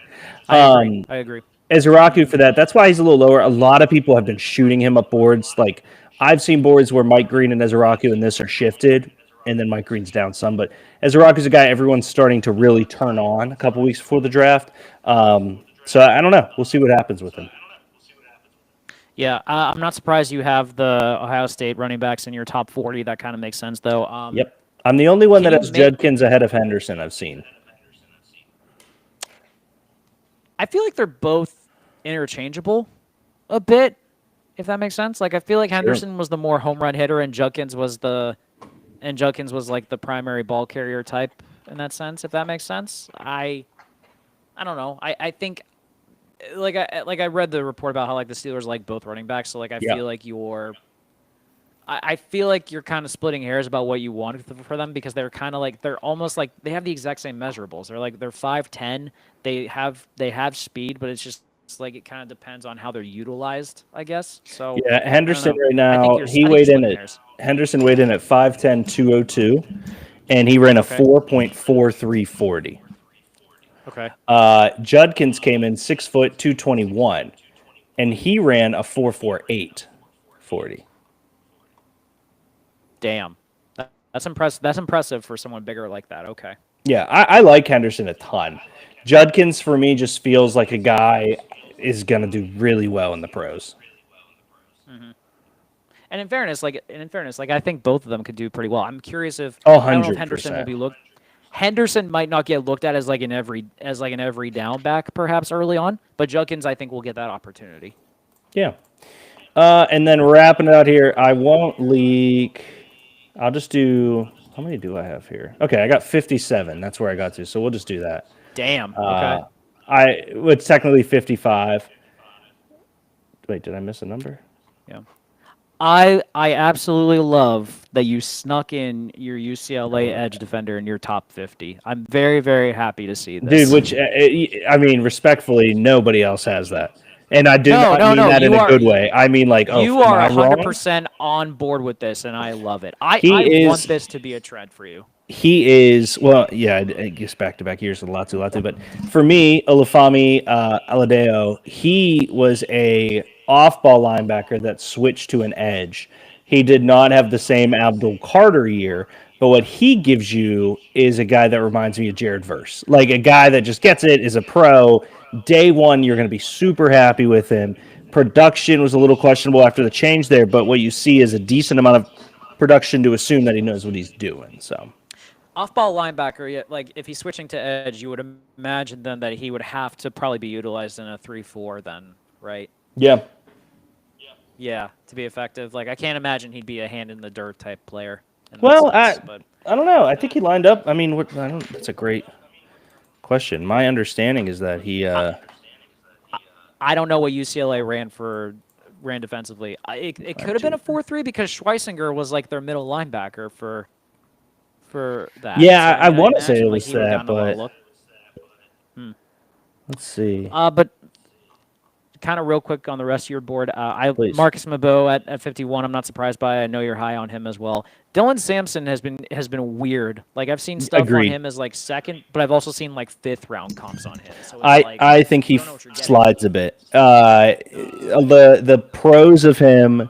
I agree. Ezeraku for that. That's why he's a little lower. A lot of people have been shooting him up boards. Like I've seen boards where Mike Green and Ezeraku and this are shifted, and then Mike Green's down some. But Ezeraku's a guy everyone's starting to really turn on a couple weeks before the draft. So I don't know. We'll see what happens with him. Yeah, I'm not surprised you have the Ohio State running backs in your top 40. That kind of makes sense, though. Yep. I'm the only one that has Judkins ahead of Henderson I've seen. I feel like they're both interchangeable a bit, if that makes sense. Like I feel like Henderson was the more home run hitter and Judkins was like the primary ball carrier type in that sense, if that makes sense. I don't know. I think I read the report about how like the Steelers like both running backs, so like I feel like I feel like you're kind of splitting hairs about what you want for them because they're kind of like they're almost like they have the exact same measurables. They're 5'10". They have speed, but it's like it kind of depends on how they're utilized, I guess. So yeah, Henderson right now Henderson weighed in at 5'10", 202, and he ran a 4.4340. Okay. Judkins came in 6 foot 221, and he ran a 4.4840. Damn, that's impressive. That's impressive for someone bigger like that. Okay. Yeah, I like Henderson a ton. Judkins for me just feels like a guy is gonna do really well in the pros. Mm-hmm. And in fairness, I think both of them could do pretty well. I'm curious if 100%. I don't know if Henderson will be looked. Henderson might not get looked at as like an every down back perhaps early on, but Judkins I think will get that opportunity. Yeah. And then wrapping it out here, I won't leak. I'll just do. How many do I have here? Okay, I got 57. That's where I got to. So we'll just do that. Damn. Okay. It's technically 55. Wait, did I miss a number? Yeah. I absolutely love that you snuck in your UCLA edge defender in your top 50. I'm very, very happy to see this. Dude, which, I mean, respectfully, nobody else has that. And I do not mean that in a good way. I mean, like, you are 100% on board with this, and I love it. I want this to be a trend for you. He is, well, yeah, I guess back-to-back years with Latu. But for me, Olufemi Aladeo, he was a off-ball linebacker that switched to an edge. He did not have the same Abdul Carter year, but what he gives you is a guy that reminds me of Jared Verse. Like a guy that just gets it, is a pro. Day one, you're going to be super happy with him. Production was a little questionable after the change there, but what you see is a decent amount of production to assume that he knows what he's doing. So, off-ball linebacker, like if he's switching to edge, you would imagine then that he would have to probably be utilized in a 3-4 then, right? Yeah. Yeah, to be effective. Like I can't imagine he'd be a hand in the dirt type player. Well, I don't know. I think he lined up. I mean, that's a great question. My understanding is that he. I don't know what UCLA ran defensively. It could have been a 4-3 because Schweisinger was like their middle linebacker for that. Yeah, so, I want to say it was that, but Hmm. let's see. But kind of real quick on the rest of your board. Please. Marcus Mabo at 51. I'm not surprised by. I know you're high on him as well. Dylan Sampson has been weird. Like I've seen stuff Agreed. on him as like second, but I've also seen like 5th round comps on him. So it's I think he don't know what you're getting. slides a bit. The pros of him,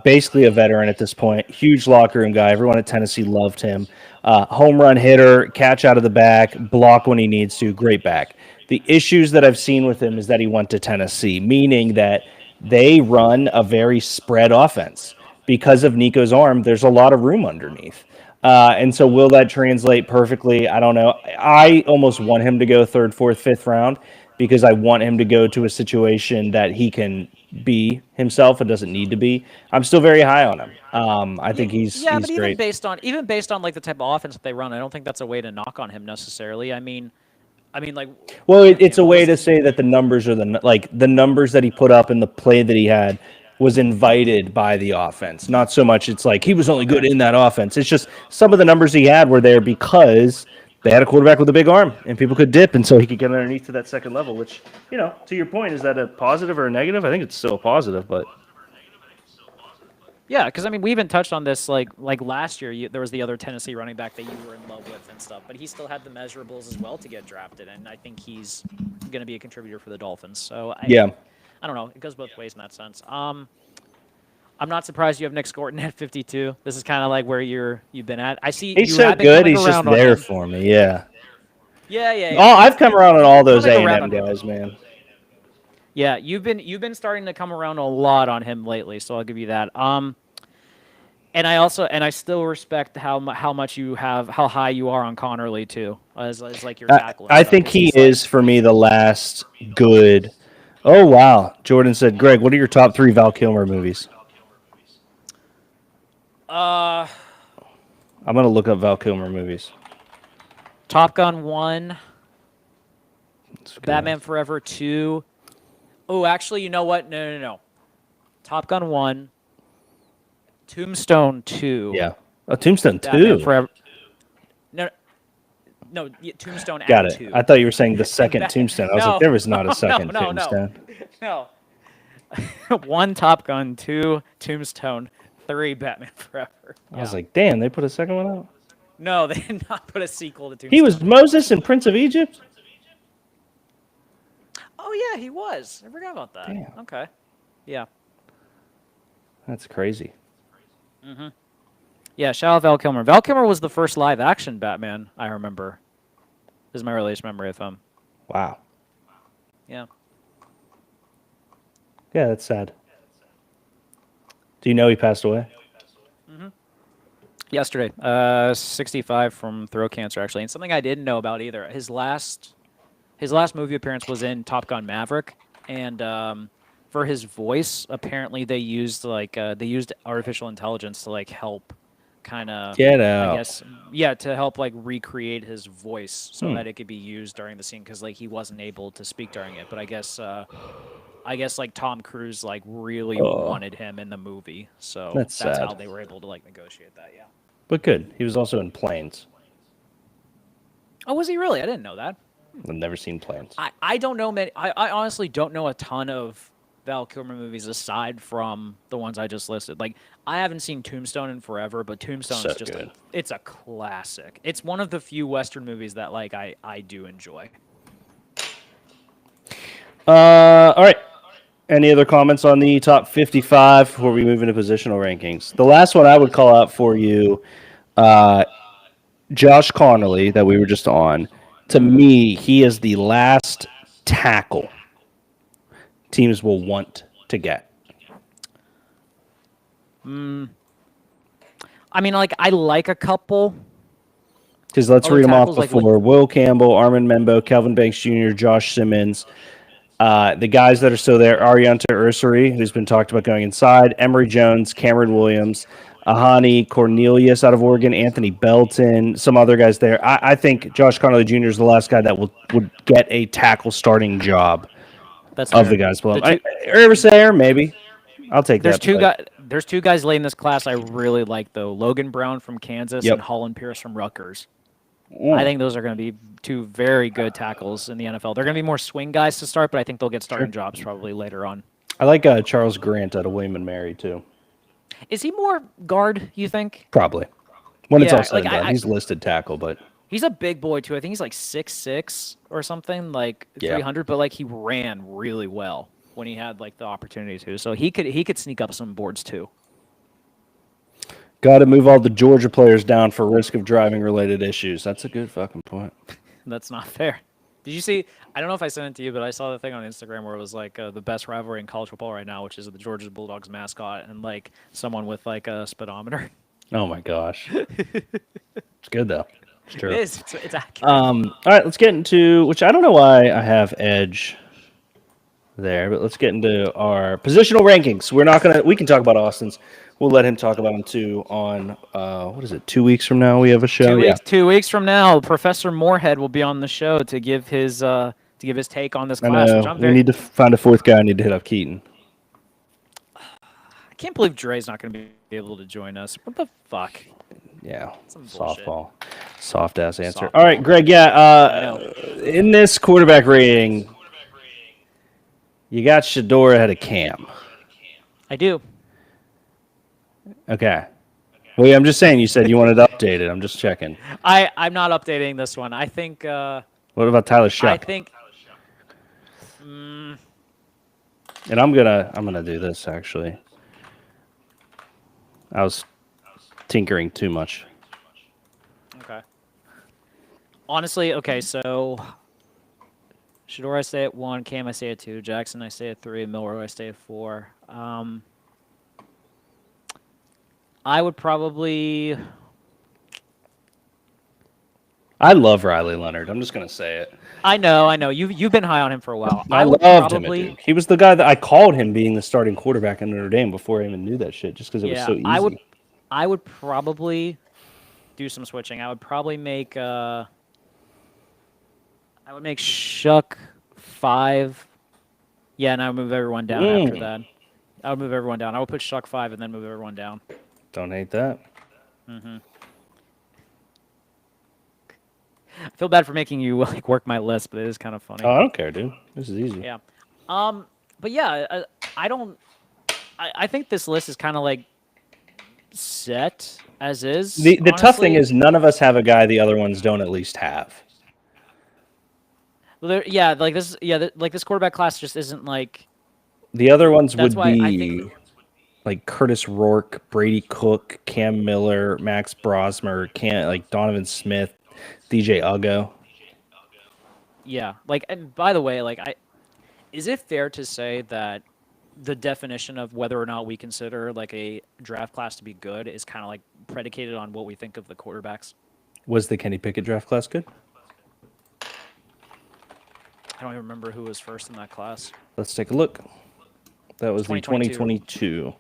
basically a veteran at this point, huge locker room guy. Everyone at Tennessee loved him. Home run hitter, catch out of the back, block when he needs to, great back. The issues that I've seen with him is that he went to Tennessee, meaning that they run a very spread offense. Because of Nico's arm, there's a lot of room underneath. And so will that translate perfectly? I don't know. I almost want him to go 3rd, 4th, 5th round because I want him to go to a situation that he can be himself and doesn't need to be. I'm still very high on him. I think he's but even great. based on like the type of offense that they run, I don't think that's a way to knock on him necessarily. I mean, like. Well, it's a way to say that the numbers are the numbers that he put up in the play that he had was invited by the offense. Not so much it's like he was only good in that offense. It's just some of the numbers he had were there because they had a quarterback with a big arm and people could dip, and so he could get underneath to that second level, which, to your point, is that a positive or a negative? I think it's still a positive, but Yeah, because I mean, we even touched on this like last year. There was the other Tennessee running back that you were in love with and stuff, but he still had the measurables as well to get drafted, and I think he's going to be a contributor for the Dolphins. So I don't know. It goes both ways in that sense. I'm not surprised you have Nick Scorton at 52. This is kind of like where you've been at. I see he's you so have been good. coming He's just around on there him. for me. Yeah. Yeah. Oh, I've come around on all those Coming around A&M on him. guys, man. Yeah, you've been starting to come around a lot on him lately, so I'll give you that. And I still respect how high you are on Connerly too, as like your tackle. and I stuff, think 'cause he he's is for me the last good. Oh wow, Jordan said, Greg, what are your top 3 Val Kilmer movies? I'm gonna look up Val Kilmer movies. Top Gun 1, Let's go. Batman Forever 2. Oh, actually, you know what? No. Top Gun 1, Tombstone 2. Yeah. Oh, Tombstone Batman 2. Forever. No, Tombstone Got Act it. 2. I thought you were saying the second Tombstone. I was like, there was not a second no. Tombstone. No. 1 Top Gun, 2 Tombstone, 3 Batman Forever. I was like, damn, they put a second one out? No, they did not put a sequel to Tombstone. He was Moses in Prince of Egypt? Oh yeah, he was. I forgot about that. Damn. Okay. Yeah. That's crazy. Yeah, shout out Val Kilmer. Val Kilmer was the first live action Batman I remember. This is my earliest memory of him. Wow. Yeah. Yeah, that's sad. Do you know he passed away? Yesterday, 65 from throat cancer, actually. And something I didn't know about either. His last movie appearance was in Top Gun Maverick, and for his voice, apparently they used artificial intelligence to like help kind of Get out. I guess to help like recreate his voice so that it could be used during the scene because like he wasn't able to speak during it. But I guess like Tom Cruise like really wanted him in the movie, so That's sad. how they were able to like negotiate that. Yeah. But good. He was also in Planes. Oh, was he really? I didn't know that. I've never seen Planes. I don't know many. I honestly don't know a ton of Val Kilmer movies aside from the ones I just listed. Like I haven't seen Tombstone in forever, but Tombstone So is just good. it's a classic. It's one of the few Western movies that like I do enjoy. All right. Any other comments on the top 55 before we move into positional rankings? The last one I would call out for you, Josh Connolly, that we were just on. To me, he is the last tackle teams will want to get. I mean, like I like a couple. Because let's Other read them off tackles, like- before. Will Campbell, Armin Membo, Kelvin Banks Jr., Josh Simmons. The guys that are still there, Arianta Ursary, who's been talked about going inside, Emory Jones, Cameron Williams, Ahani Cornelius out of Oregon, Anthony Belton, some other guys there. I think Josh Connolly Jr. is the last guy that would get a tackle starting job That's of fair. the guys below. The two- Urbasayer, maybe. I'll take There's that. two but- guys. There's 2 guys late in this class I really like though. Logan Brown from Kansas Yep. and Holland Pierce from Rutgers. I think those are going to be two very good tackles in the NFL. They're going to be more swing guys to start, but I think they'll get starting jobs probably later on. I like Charles Grant out of William and Mary too. Is he more guard, you think? Probably. When it's Yeah, all said like, and done, he's listed tackle, but he's a big boy too. I think he's like 6'6" or something, like Yeah. 300, but like he ran really well when he had like the opportunity to. So he could sneak up some boards too. got to move all the Georgia players down for risk of driving related issues. That's a good fucking point. That's not fair. Did you see? I don't know if I sent it to you, but I saw the thing on Instagram where it was like the best rivalry in college football right now, which is the Georgia Bulldogs mascot and like someone with like a speedometer. Oh my gosh. It's good though. It's true. It is. It's accurate. All right, let's get into which I don't know why I have Edge there, but let's get into our positional rankings. We can talk about Austin's. We'll let him talk about them too on what is it? 2 weeks from now we have a show. 2 weeks from now, Professor Moorhead will be on the show to give his take on this class. I Which know. I'm We need to find a fourth guy. I need to hit up Keaton. I can't believe Dre's not going to be able to join us. What the fuck? Yeah, Some bullshit. softball, soft ass answer. Softball. All right, Greg. Yeah, in this quarterback rating, you got Shador ahead of Cam. I do. Okay. Well, I'm just saying. You said you wanted to update it. I'm just checking. I'm not updating this one. I think. What about Tyler Shuck? I think. And I'm gonna do this actually. I was tinkering too much. Okay. Honestly, okay, so Shador I stay at 1, Cam I stay at 2, Jackson I stay at 3, Milroe I stay at 4. I would probably. I love Riley Leonard. I'm just gonna say it. I know. You've been high on him for a while. I would loved probably, him, dude. He was the guy that I called him being the starting quarterback in Notre Dame before I even knew that shit, just because it was so easy. I would probably do some switching. I would probably make Shuck 5. Yeah, and I would move everyone down after that. I would move everyone down. I would put Shuck 5 and then move everyone down. Don't hate that. I feel bad for making you like work my list, but it is kind of funny. Oh, I don't care, dude. This is easy. Yeah. But yeah, I don't. I think this list is kind of like set as is. The tough thing honestly. is none of us have a guy the other ones don't at least have. Well, yeah, like this. Yeah, like this quarterback class just isn't like. The other ones That's would why I be think- like Curtis Rourke, Brady Cook, Cam Miller, Max Brosmer, like Donovan Smith, DJ Uggo. Yeah, like, and by the way, like, is it fair to say that the definition of whether or not we consider like a draft class to be good is kind of like predicated on what we think of the quarterbacks? Was the Kenny Pickett draft class good? I don't even remember who was first in that class. Let's take a look. That was the 2022. 2022.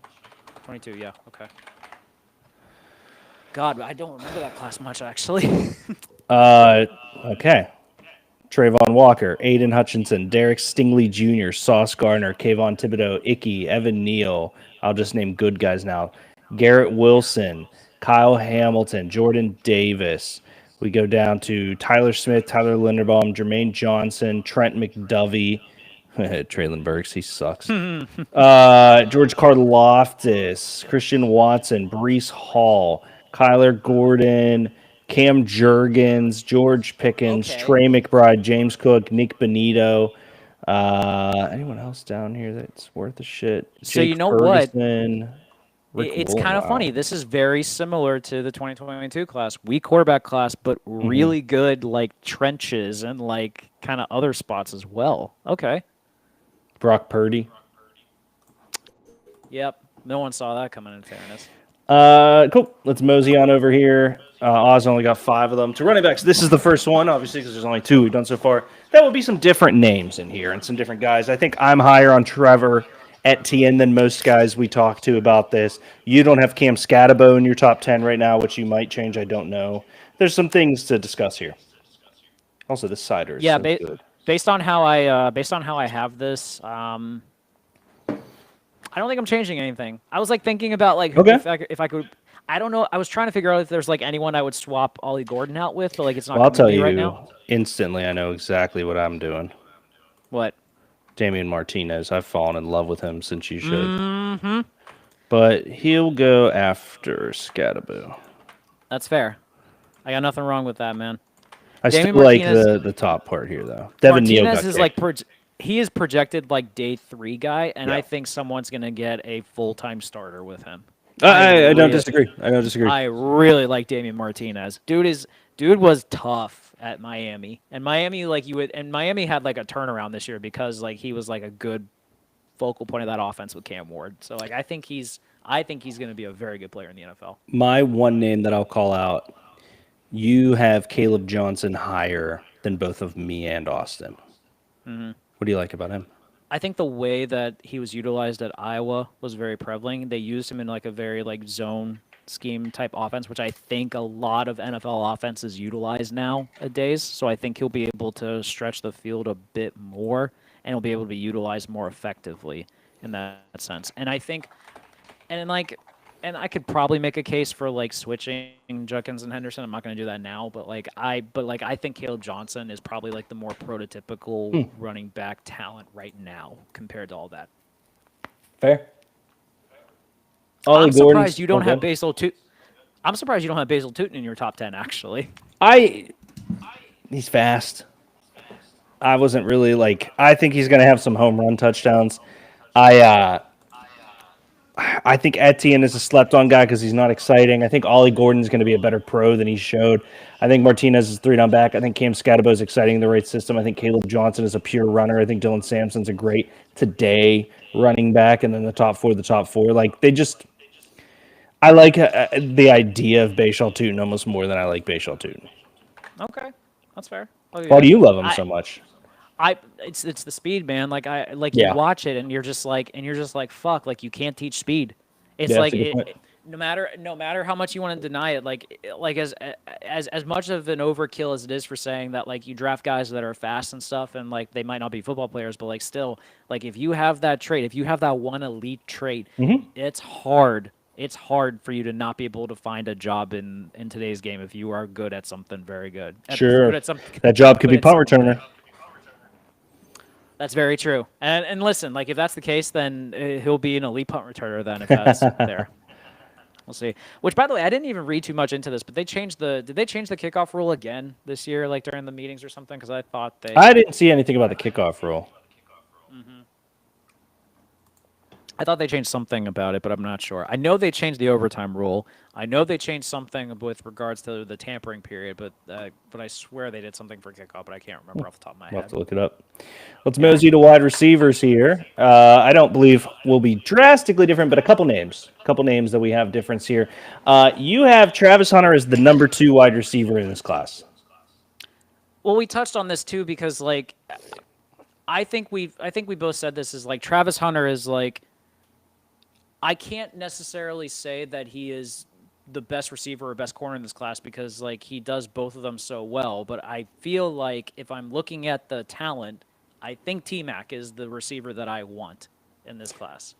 22, yeah, okay. God, I don't remember that class much actually. Okay. Trayvon Walker, Aiden Hutchinson, Derek Stingley Jr., Sauce Gardner, Kayvon Thibodeau, Icky, Evan Neal. I'll just name good guys now. Garrett Wilson, Kyle Hamilton, Jordan Davis. We go down to Tyler Smith, Tyler Linderbaum, Jermaine Johnson, Trent McDovey. Traylon Burks, he sucks. George Karlaftis, Christian Watson, Breece Hall, Kyler Gordon, Cam Jurgens, George Pickens, Okay. Trey McBride, James Cook, Nick Benito. Anyone else down here that's worth a shit? So you Jake know what? Ferguson, Rick It's kind of Wow. funny. This is very similar to the 2022 class. Weak quarterback class, but really good like trenches and like kind of other spots as well. Okay. Brock Purdy. Yep. No one saw that coming, in fairness. Cool. Let's mosey on over here. Oz only got 5 of them. To running backs, this is the first one, obviously, because there's only 2 we've done so far. That will be some different names in here and some different guys. I think I'm higher on Trevor Etienne than most guys we talk to about this. You don't have Cam Scatabo in your top 10 right now, which you might change. I don't know. There's some things to discuss here. Also, this cider is Yeah, so good. based on how I have this, I don't think I'm changing anything. I was like thinking about like Okay. if I could. I don't know. I was trying to figure out if there's like anyone I would swap Ollie Gordon out with, but like it's not Well, I'll coming to tell me right you now. instantly. I know exactly what I'm doing. What? Damian Martinez. I've fallen in love with him since you should. Mm-hmm. But he'll go after Scatterboo. That's fair. I got nothing wrong with that, man. I Damian still like Martinez. the top part here, though. Devin Neal Martinez got is kicked. like he is projected like day 3 guy, and Yeah. I think someone's gonna get a full-time starter with him. I don't disagree. I don't disagree. I really like Damian Martinez. Dude was tough at Miami, and Miami had like a turnaround this year because like he was like a good focal point of that offense with Cam Ward. So like I think he's going to be a very good player in the NFL. My one name that I'll call out, you have Caleb Johnson higher than both of me and Austin. Mm-hmm. What do you like about him? I think the way that he was utilized at Iowa was very prevalent. They used him in like a very like zone scheme type offense, which I think a lot of NFL offenses utilize nowadays. So I think he'll be able to stretch the field a bit more, and he'll be able to be utilized more effectively in that sense. And I think, and I could probably make a case for like switching Judkins and Henderson. I'm not going to do that now, but I think Caleb Johnson is probably like the more prototypical running back talent right now compared to all that. Fair. I'm surprised you don't have Basil Tootin. I'm surprised you don't have Basil Tootin in your top 10. Actually, He's fast. I wasn't really like. I think he's going to have some home run touchdowns. I think Etienne is a slept-on guy because he's not exciting. I think Ollie Gordon's going to be a better pro than he showed. I think Martinez is 3-down back. I think Cam Scatterbo is exciting in the right system. I think Caleb Johnson is a pure runner. I think Dylan Sampson's a great today running back, and then the top four. Like they just, I like the idea of Bashal Tootin almost more than I like Bashal Tootin. okay, that's fair. Why do you love him so much? It's the speed, man. Like Yeah. you watch it and you're just like fuck, like you can't teach speed. It's Yeah, like that's a good point. no matter how much you want to deny it, like as much of an overkill as it is for saying that like you draft guys that are fast and stuff and like they might not be football players, but like still like if you have that trait, if you have that one elite trait, it's hard. It's hard for you to not be able to find a job in today's game if you are good at something very good. Sure. Good at That job could good be at punt something. returner. That's very true. And listen, like if that's the case, then he'll be an elite punt returner. Then if that's there, we'll see. Which, by the way, I didn't even read too much into this, but did they change the kickoff rule again this year, like during the meetings or something? Because I thought they. I didn't see anything about the kickoff rule. I thought they changed something about it, but I'm not sure. I know they changed the overtime rule. I know they changed something with regards to the tampering period, but I swear they did something for kickoff, but I can't remember off the top of my We'll head. have to look it up. Let's mosey to wide receivers here. I don't believe will be drastically different, but a couple names that we have difference here. You have Travis Hunter as the number 2 wide receiver in this class. Well, we touched on this too because like I think we both said this is like Travis Hunter is like I can't necessarily say that he is the best receiver or best corner in this class because like he does both of them so well, but I feel like if I'm looking at the talent, I think T-Mac is the receiver that I want in this class.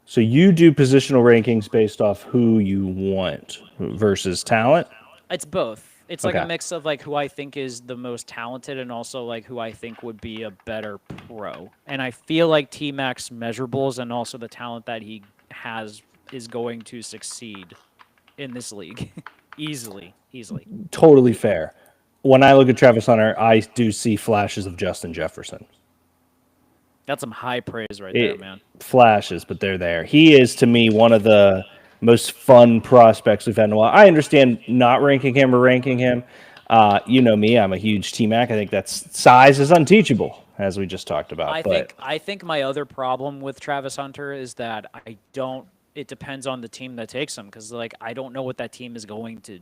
So you do positional rankings based off who you want versus talent? It's both. It's like Okay. a mix of like who I think is the most talented and also like who I think would be a better pro. And I feel like T-Mac's measurables and also the talent that he has is going to succeed in this league easily. Totally fair. When I look at Travis Hunter, I do see flashes of Justin Jefferson. That's some high praise right there, man. Flashes, but they're there. He is, to me, one of the most fun prospects we've had in a while. I understand not ranking him or ranking him. You know me, I'm a huge T-Mac. I think that size is unteachable, as we just talked about. I think my other problem with Travis Hunter is that it depends on the team that takes him because like I don't know what that team is going to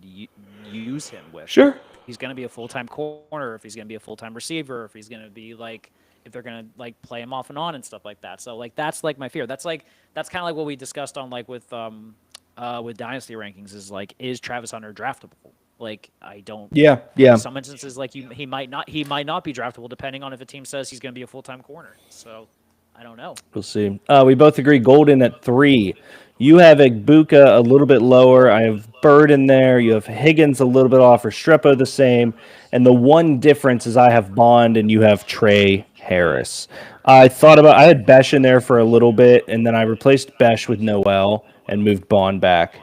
use him with. Sure. He's going to be a full-time corner, if he's going to be a full-time receiver, if he's going to be like if they're going to like play him off and on and stuff like that. So like that's like my fear. That's kind of like what we discussed on like with dynasty rankings is like is Travis Hunter draftable? Like I don't. Yeah. In some instances, like he might not be draftable depending on if a team says he's going to be a full-time corner. So I don't know. We'll see. We both agree Golden at 3. You have Igbokwe a little bit lower. I have Bird in there. You have Higgins a little bit off. Restrepo the same. And the one difference is I have Bond and you have Trey Harris. I had Besh in there for a little bit, and then I replaced Besh with Noel and moved Bond back.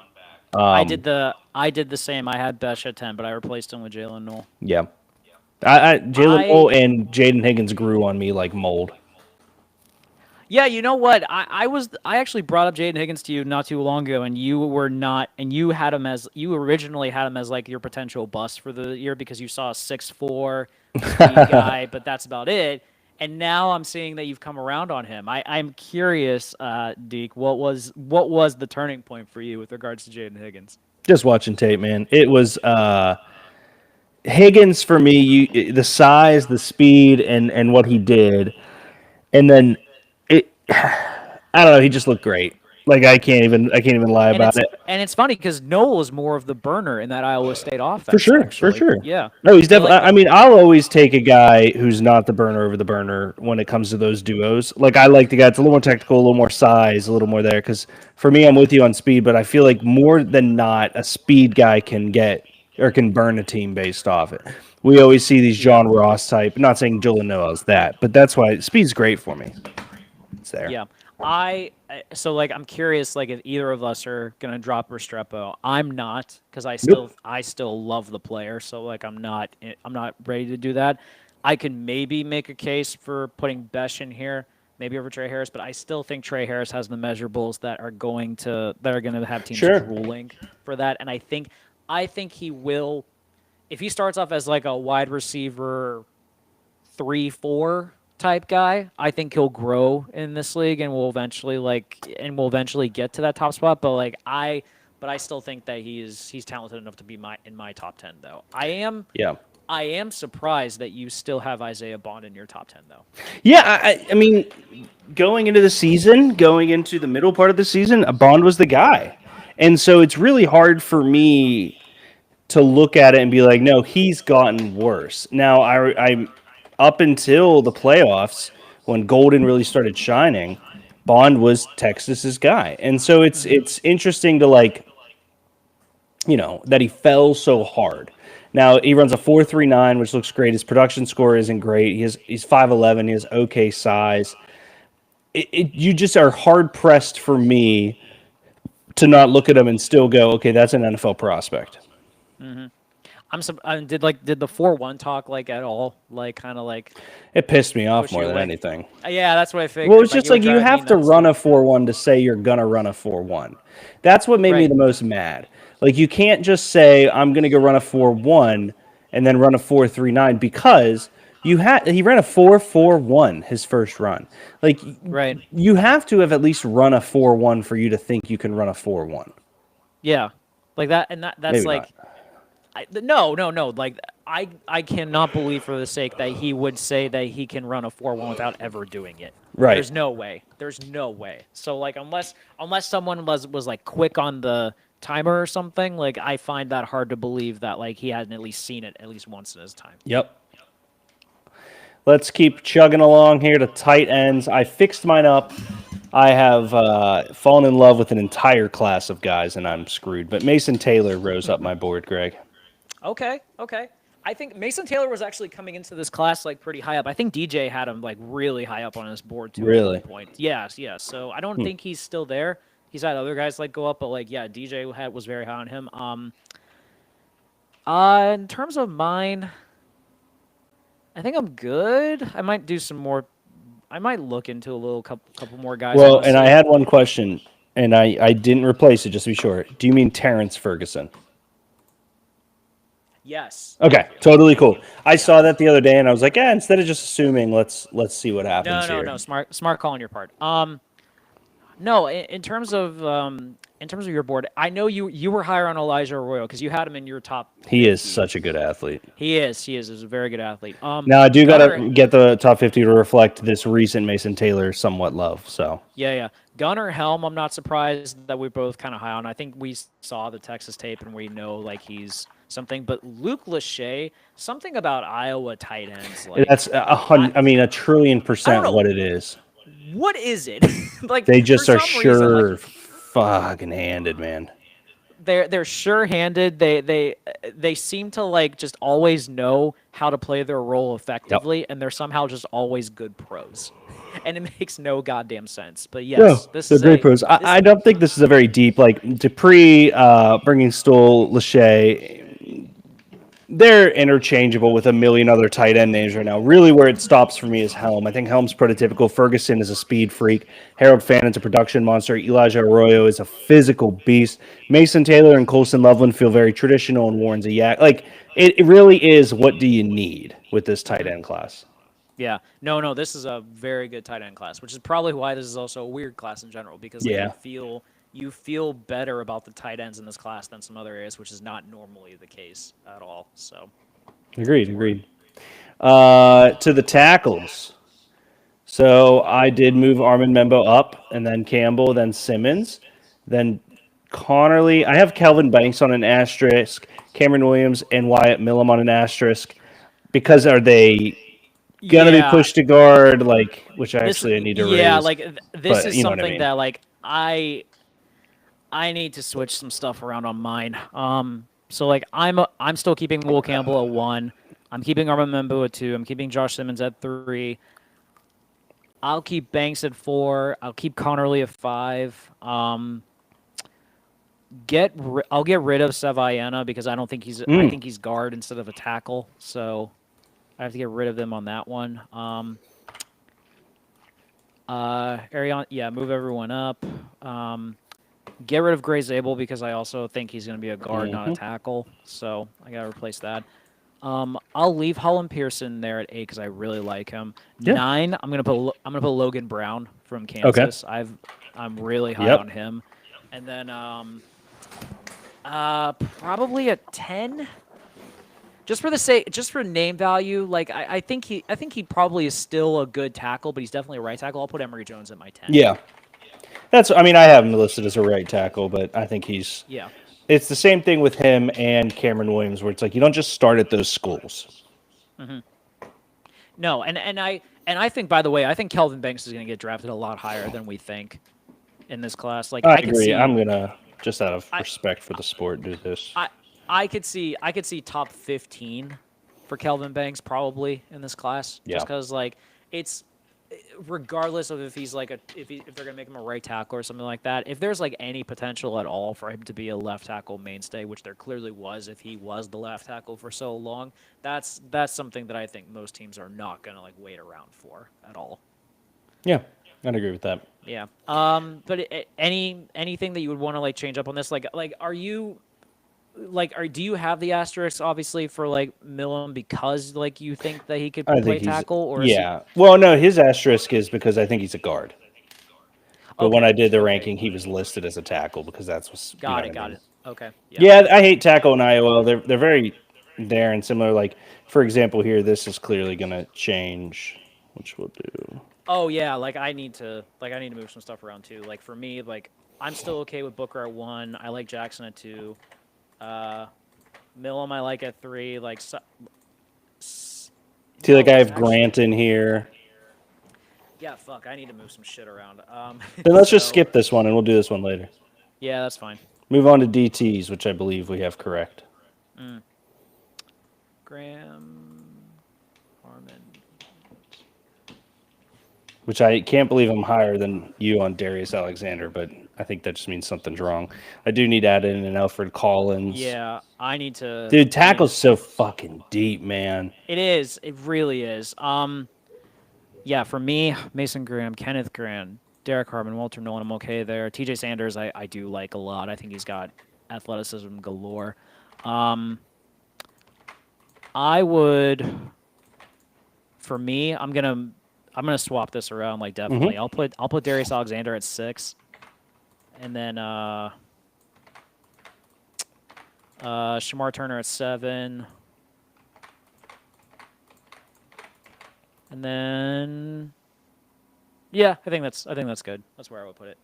I did the same. I had Besh at 10, but I replaced him with Jalen Noel. Yeah. Jalen Noel and Jaden Higgins grew on me like mold. Yeah, you know what? I actually brought up Jaden Higgins to you not too long ago, and you were not, and you originally had him as like your potential bust for the year because you saw a 6'4" speed guy, but that's about it. And now I'm seeing that you've come around on him. I'm curious, Deke, what was the turning point for you with regards to Jaden Higgins? Just watching tape, man. It was Higgins for me. The size, the speed, and what he did, and then I don't know. He just looked great. Like I can't even lie about it. And it's funny because Noel is more of the burner in that Iowa State offense. For sure, actually. for sure. Yeah. No, he's definitely. I mean, I'll always take a guy who's not the burner over the burner when it comes to those duos. Like I like the guy that's a little more technical, a little more size, a little more there. Because for me, I'm with you on speed, but I feel like more than not, a speed guy can burn a team based off it. We always see these John Ross type. Not saying Jalen Noel's that, but that's why speed's great for me. It's there. Yeah. I'm curious, like, if either of us are gonna drop Restrepo. I'm not, because I still love the player. So like, I'm not ready to do that. I can maybe make a case for putting Besh in here, maybe over Trey Harris, but I still think Trey Harris has the measurables that are going to have teams ruling for that. And I think he will, if he starts off as like a wide receiver 3-4 type guy, I think he'll grow in this league and will eventually get to that top spot. But I still think that he's talented enough to be in my top 10 though. I am surprised that you still have Isaiah Bond in your top 10 though. Yeah, I mean, going into the middle part of the season, Bond was the guy. And so it's really hard for me to look at it and be like, no, he's gotten worse. Now I'm up until the playoffs, when Golden really started shining, Bond was Texas's guy. And so it's interesting to that he fell so hard. Now he runs a 4.39, which looks great. His production score isn't great. He's 5'11". He has okay size. You just are hard pressed for me to not look at him and still go, okay, that's an NFL prospect. Mm-hmm. Did the 4-1 talk at all it pissed me off more than anything. Yeah, that's what I figured. Well, it's just you have to run a 4-1 to say you're gonna run a 4-1. That's what made me the most mad. Like you can't just say I'm gonna go run a 4-1 and then run a 4.39 because he ran a 4.41 his first run. You have to have at least run a 4.1 for you to think you can run a 4.1. Yeah, like that, and that's Maybe like. Not. No. Like I cannot believe for the sake that he would say that he can run a 4.1 without ever doing it. Right. There's no way. So unless someone was quick on the timer or something, I find that hard to believe that he hadn't at least seen it at least once in his time. Yep. Let's keep chugging along here to tight ends. I fixed mine up. I have fallen in love with an entire class of guys, and I'm screwed. But Mason Taylor rose up my board, Greg. Okay. I think Mason Taylor was actually coming into this class pretty high up. I think DJ had him really high up on his board too. Really? At one point. Yes. So I don't think he's still there. He's had other guys go up, but DJ was very high on him. In terms of mine, I think I'm good. I might do some more. I might look into a couple more guys. Well, and I had one question, and I didn't replace it just to be sure. Do you mean Terrence Ferguson? Yes. Okay, totally cool. I saw that the other day, and I was like, instead of just assuming, let's see what happens here. No, smart call on your part. No, in terms of your board, I know you were higher on Elijah Arroyo because you had him in your top. He is such a good athlete. He is. He's a very good athlete. Now I do gotta get the top 50 to reflect this recent Mason Taylor somewhat love. So yeah. Gunnar Helm, I'm not surprised that we're both kind of high on. I think we saw the Texas tape and we know he's something. But Luke Lachey, something about Iowa tight ends. That's 100%. I mean, 1,000,000,000% what it is. what is it? Like They just for are some reason, sure like fucking handed, man. they're sure-handed. They seem to like just always know how to play their role Yep. effectively, and they're somehow just always good pros, and it makes no goddamn sense. But No, yes, this they're is great a pros. this I don't think this is a very deep, like Dupree, bringing Stoll, Lachey. They're interchangeable with a million other tight end names right now. Really, where it stops for me is Helm. I think Helm's prototypical. Ferguson is a speed freak. Harold Fannon's a production monster. Elijah Arroyo is a physical beast. Mason Taylor and Colson Loveland feel very traditional, and Warren's a yak. Like, it really is what do you need with this tight end class? Yeah. No, this is a very good tight end class, which is probably why this is also a weird class in general, because like Yeah. you feel better about the tight ends in this class than some other areas, which is not normally the case at all. So Agreed. To the tackles. So I did move Armin Membo up, and then Campbell, then Simmons, then Connerly. I have Kelvin Banks on an asterisk, Cameron Williams and Wyatt Millum on an asterisk. Because are they gonna be yeah, pushed to guard? Like, which I this actually need to yeah, raise, like this but is you know what I something mean. that like I need to switch some stuff around on mine. So like I'm still keeping Will Campbell at 1. I'm keeping Armin Membo at 2. I'm keeping Josh Simmons at 3. I'll keep Banks at 4. I'll keep Connerly at 5. I'll get rid of Savaiena because I don't think I think he's guard instead of a tackle. So I have to get rid of them on that one. Arion, yeah, move everyone up. Get rid of Gray Zabel because I also think he's going to be a guard, not a tackle. So I got to replace that. I'll leave Holland Pearson there at 8 because I really like him. Yeah. 9, I'm gonna put Logan Brown from Kansas. I'm really high on him. And then probably at 10. Just for name value, like I think he probably is still a good tackle, but he's definitely a right tackle. I'll put Emory Jones at my 10. Yeah. I mean, I have him listed as a right tackle, but I think Yeah. it's the same thing with him and Cameron Williams, where it's like you don't just start at those schools. Mm-hmm. No, and I think, by the way, I think Kelvin Banks is going to get drafted a lot higher than we think in this class. Like I could agree. see, I'm gonna, just out of respect for the sport, do this. I could see top 15 for Kelvin Banks probably in this class. Yeah. Just because like it's regardless of if he's like if they're gonna make him a right tackle or something like that. If there's like any potential at all for him to be a left tackle mainstay, which there clearly was if he was the left tackle for so long, that's something that I think most teams are not gonna like wait around for at all. Yeah, I'd agree with that. Yeah. But anything that you would want to like change up on this? Like are you do you have the asterisk obviously for like Millum because like you think that he could play tackle or yeah. Well, no, his asterisk is because I think he's a guard. But when I did the ranking, he was listed as a tackle because that's what's got it. Okay. Yeah, I hate tackle and IOL. They're very there and similar. Like for example, here this is clearly going to change, which we'll do. Oh yeah, like I need to move some stuff around too. Like for me, like I'm still okay with Booker at 1. I like Jackson at 2. Millum I like at 3. Like see, like I have Grant in here. Yeah, fuck. I need to move some shit around. Then let's just skip this one and we'll do this one later. Yeah, that's fine. Move on to DTs, which I believe we have correct. Graham, Harmon. Which I can't believe I'm higher than you on Darius Alexander, but I think that just means something's wrong. I do need to add in an Alfred Collins. Yeah, I need to. Dude, tackle's so fucking deep, man. It is. It really is. Yeah, for me, Mason Graham, Kenneth Grant, Derek Harmon, Walter Nolan, I'm okay there. TJ Sanders, I do like a lot. I think he's got athleticism galore. I would, for me, I'm gonna swap this around like definitely. I'll put Darius Alexander at 6, and then Shamar Turner at 7, and then yeah, I think that's good. That's where I would put it.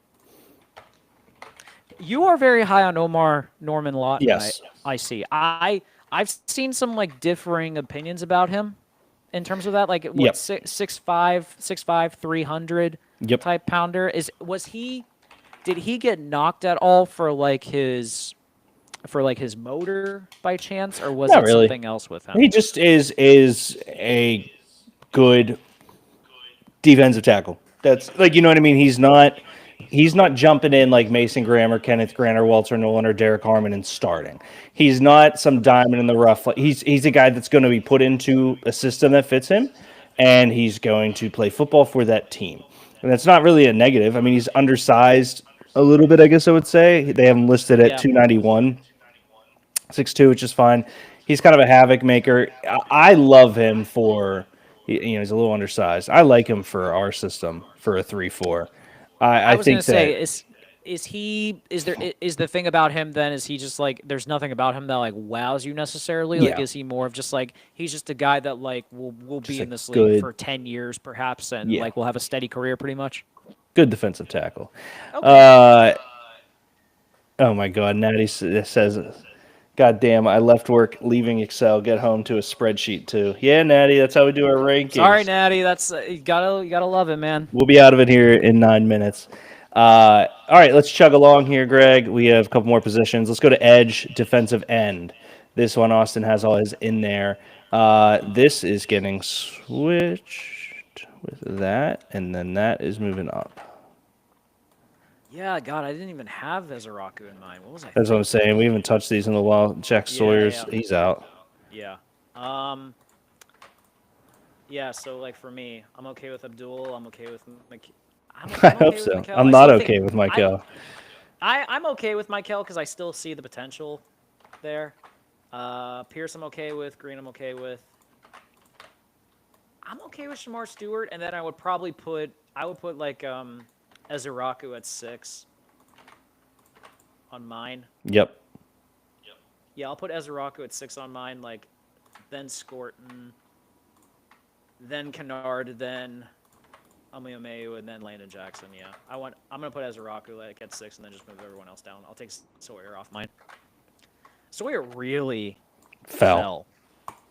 You are very high on Omar Norman Lawton. Yes, I see. I've seen some like differing opinions about him in terms of that. Like what 6'5", 300. Yep. type pounder. Did he get knocked at all for like his motor by chance, or was Not it really. something else with him? He just is a good defensive tackle. That's like, you know what I mean. He's not jumping in like Mason Graham or Kenneth Grant or Walter Nolan or Derek Harmon and starting. He's not some diamond in the rough. Like, he's a guy that's going to be put into a system that fits him, and he's going to play football for that team. And that's not really a negative. I mean, he's undersized a little bit, I guess I would say. They have him listed at Yeah. 291, 6'2", which is fine. He's kind of a havoc maker. I love him for, he's a little undersized. I like him for our system for a 3-4. I I was gonna think that say, is the thing about him then, is he just like, there's nothing about him that like wows you necessarily? Like, Yeah. is he more of just like, he's just a guy that like will be Just in a this good- league for 10 years perhaps, and Yeah. like will have a steady career pretty much? good defensive tackle. Okay. Oh my God, Natty says, "God damn, I left work, leaving Excel, get home to a spreadsheet too." Yeah, Natty, that's how we do our rankings. Sorry, Natty. That's you gotta love it, man. We'll be out of it here in 9 minutes. All right, let's chug along here, Greg. We have a couple more positions. Let's go to edge, defensive end. This one, Austin has all his in there. This is getting switched with that, and then that is moving up. Yeah, God, I didn't even have Ezeraku in mind. What was I? That's what I'm thinking? saying. We haven't touched these in a while. Jack Sawyer's, yeah. he's out. Yeah. Yeah. So like for me, I'm okay with Abdul. I'm okay with I'm I okay hope with so. Mikel. I'm I not still okay think- with Michael. I'm okay with Mikel because I still see the potential there. Pierce, I'm okay with. Green, I'm okay with. I'm okay with Shamar Stewart, and then I would put like Ezeraku at 6 on mine. Yep. Yeah, I'll put Ezeraku at 6 on mine, like then Scorton, then Kennard, then Amiomeu, and then Landon Jackson. Yeah, I'm gonna put Ezeraku like at 6, and then just move everyone else down. I'll take Sawyer off mine. Sawyer really fell.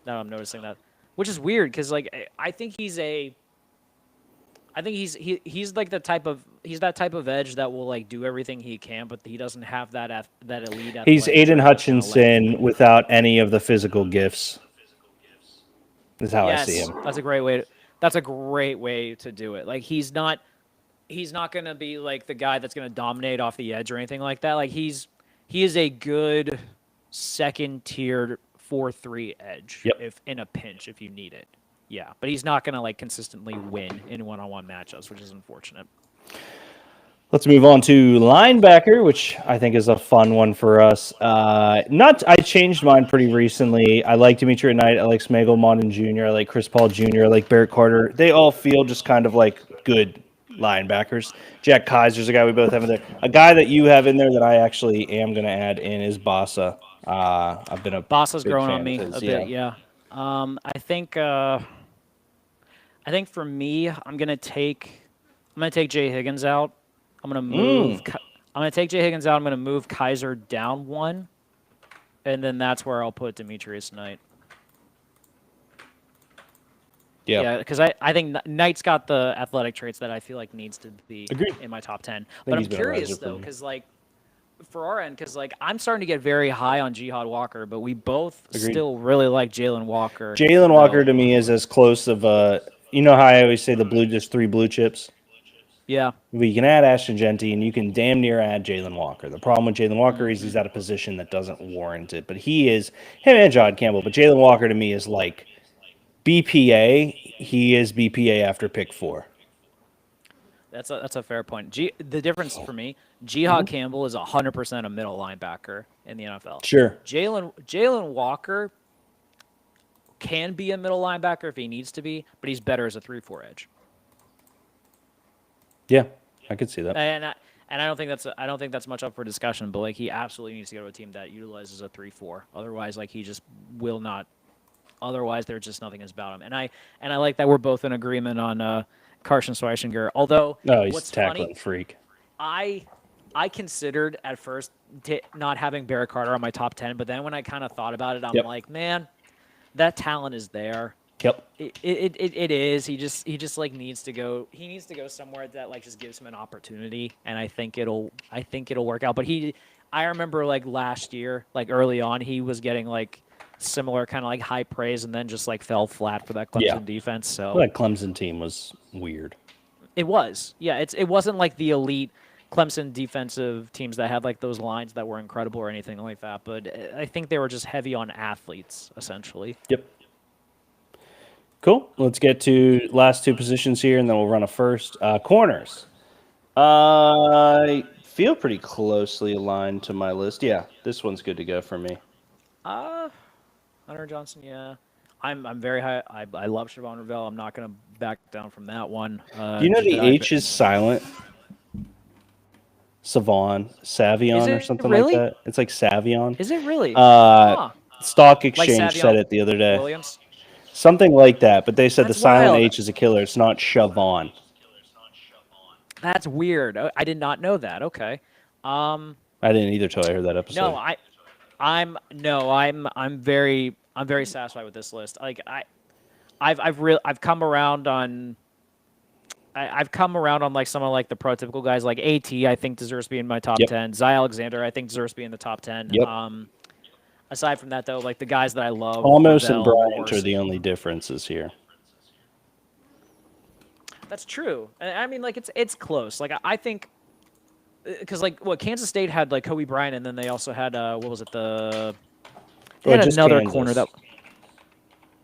Now I'm noticing that, which is weird because like I think he's like that type of edge that will like do everything he can, but he doesn't have that elite. He's athletic Aiden trait that's gonna let him- Hutchinson without any of the physical gifts. Is how I see Yes, him. that's a great way. That's a great way to do it. Like he's not gonna be like the guy that's gonna dominate off the edge or anything like that. Like he is a good second tier 4-3 edge. Yep. If in a pinch, if you need it. Yeah, but he's not gonna like consistently win in one-on-one matchups, which is unfortunate. Let's move on to linebacker, which I think is a fun one for us. I changed mine pretty recently. I like Demetri Knight. I like Smagel Mondin Jr. I like Chris Paul Jr. I like Barrett Carter. They all feel just kind of like good linebackers. Jack Kaiser's a guy we both have in there. A guy that you have in there that I actually am going to add in is Bassa. I've been a Bossa's big growing fan on me of his, a bit, yeah. I think for me, I'm gonna take Jay Higgins out. I'm gonna move. I'm gonna take Jay Higgins out. I'm gonna move Kaiser down 1, and then that's where I'll put Demetrius Knight. Yeah, because I think Knight's got the athletic traits that I feel like needs to be Agreed. in my top 10. think But I'm he's been a curious riser for though, me. because like for our end, because like I'm starting to get very high on Jihad Walker, but we both Agreed. still really like Jalen Walker. Jalen Walker though. to me is as close of a, you know how I always say there's 3 blue chips? Yeah. We can add Ashton Genty, and you can damn near add Jalen Walker. The problem with Jalen Walker is he's at a position that doesn't warrant it. But him and John Campbell. But Jalen Walker to me is like BPA. He is BPA after pick 4. That's a fair point. The difference for me, Jihad Campbell is 100% a middle linebacker in the NFL. Sure. Jalen Walker can be a middle linebacker if he needs to be, but he's better as a 3-4 edge. Yeah, I could see that. And I don't think that's much up for discussion. But like he absolutely needs to go to a team that utilizes a 3-4. Otherwise, like he just will not. Otherwise, there's just nothing about him. And I like that we're both in agreement on Carson Schweichinger. Although, He's what's tackling funny, freak. I considered at first not having Barrett Carter on my top 10, but then when I kind of thought about it, I'm Yep. like, man, that talent is there. Yep. It is. He just like needs to go. He needs to go somewhere that like just gives him an opportunity, and I think it'll work out. But I remember like last year, like early on, he was getting like similar kind of like high praise, and then just like fell flat for that Clemson Yeah. defense. So Well, that Clemson team was weird. it was, yeah. It wasn't like the elite Clemson defensive teams that had like those lines that were incredible or anything like that. But I think they were just heavy on athletes essentially. Yep. Cool. Let's get to last two positions here, and then we'll run a first. Corners. I feel pretty closely aligned to my list. Yeah, this one's good to go for me. Hunter Johnson, yeah. I'm very high. I love Siobhan Ravel. I'm not gonna back down from that one. Do you know the H is silent? Savon, Savion, or something really? like that. It's like Savion. Is it really? Stock Exchange Like said it the other day. Williams? Something like that, but they said That's the silent wild. H is a killer. It's not Siobhan. That's weird. I did not know that. Okay. I didn't either till I heard that episode. No, I'm very satisfied with this list. Like I've come around on. I've come around on like some of like the prototypical guys like AT. I think deserves to be in my top 10. Zy Alexander I think deserves to be in the top 10. Yep. Aside from that though, like the guys that I love, Almost and Ravel, Bryant are the only differences here. That's true. I mean, like it's close. Like I think because like what Kansas State had like Kobe Bryant, and then they also had what was it they had another Kansas. corner that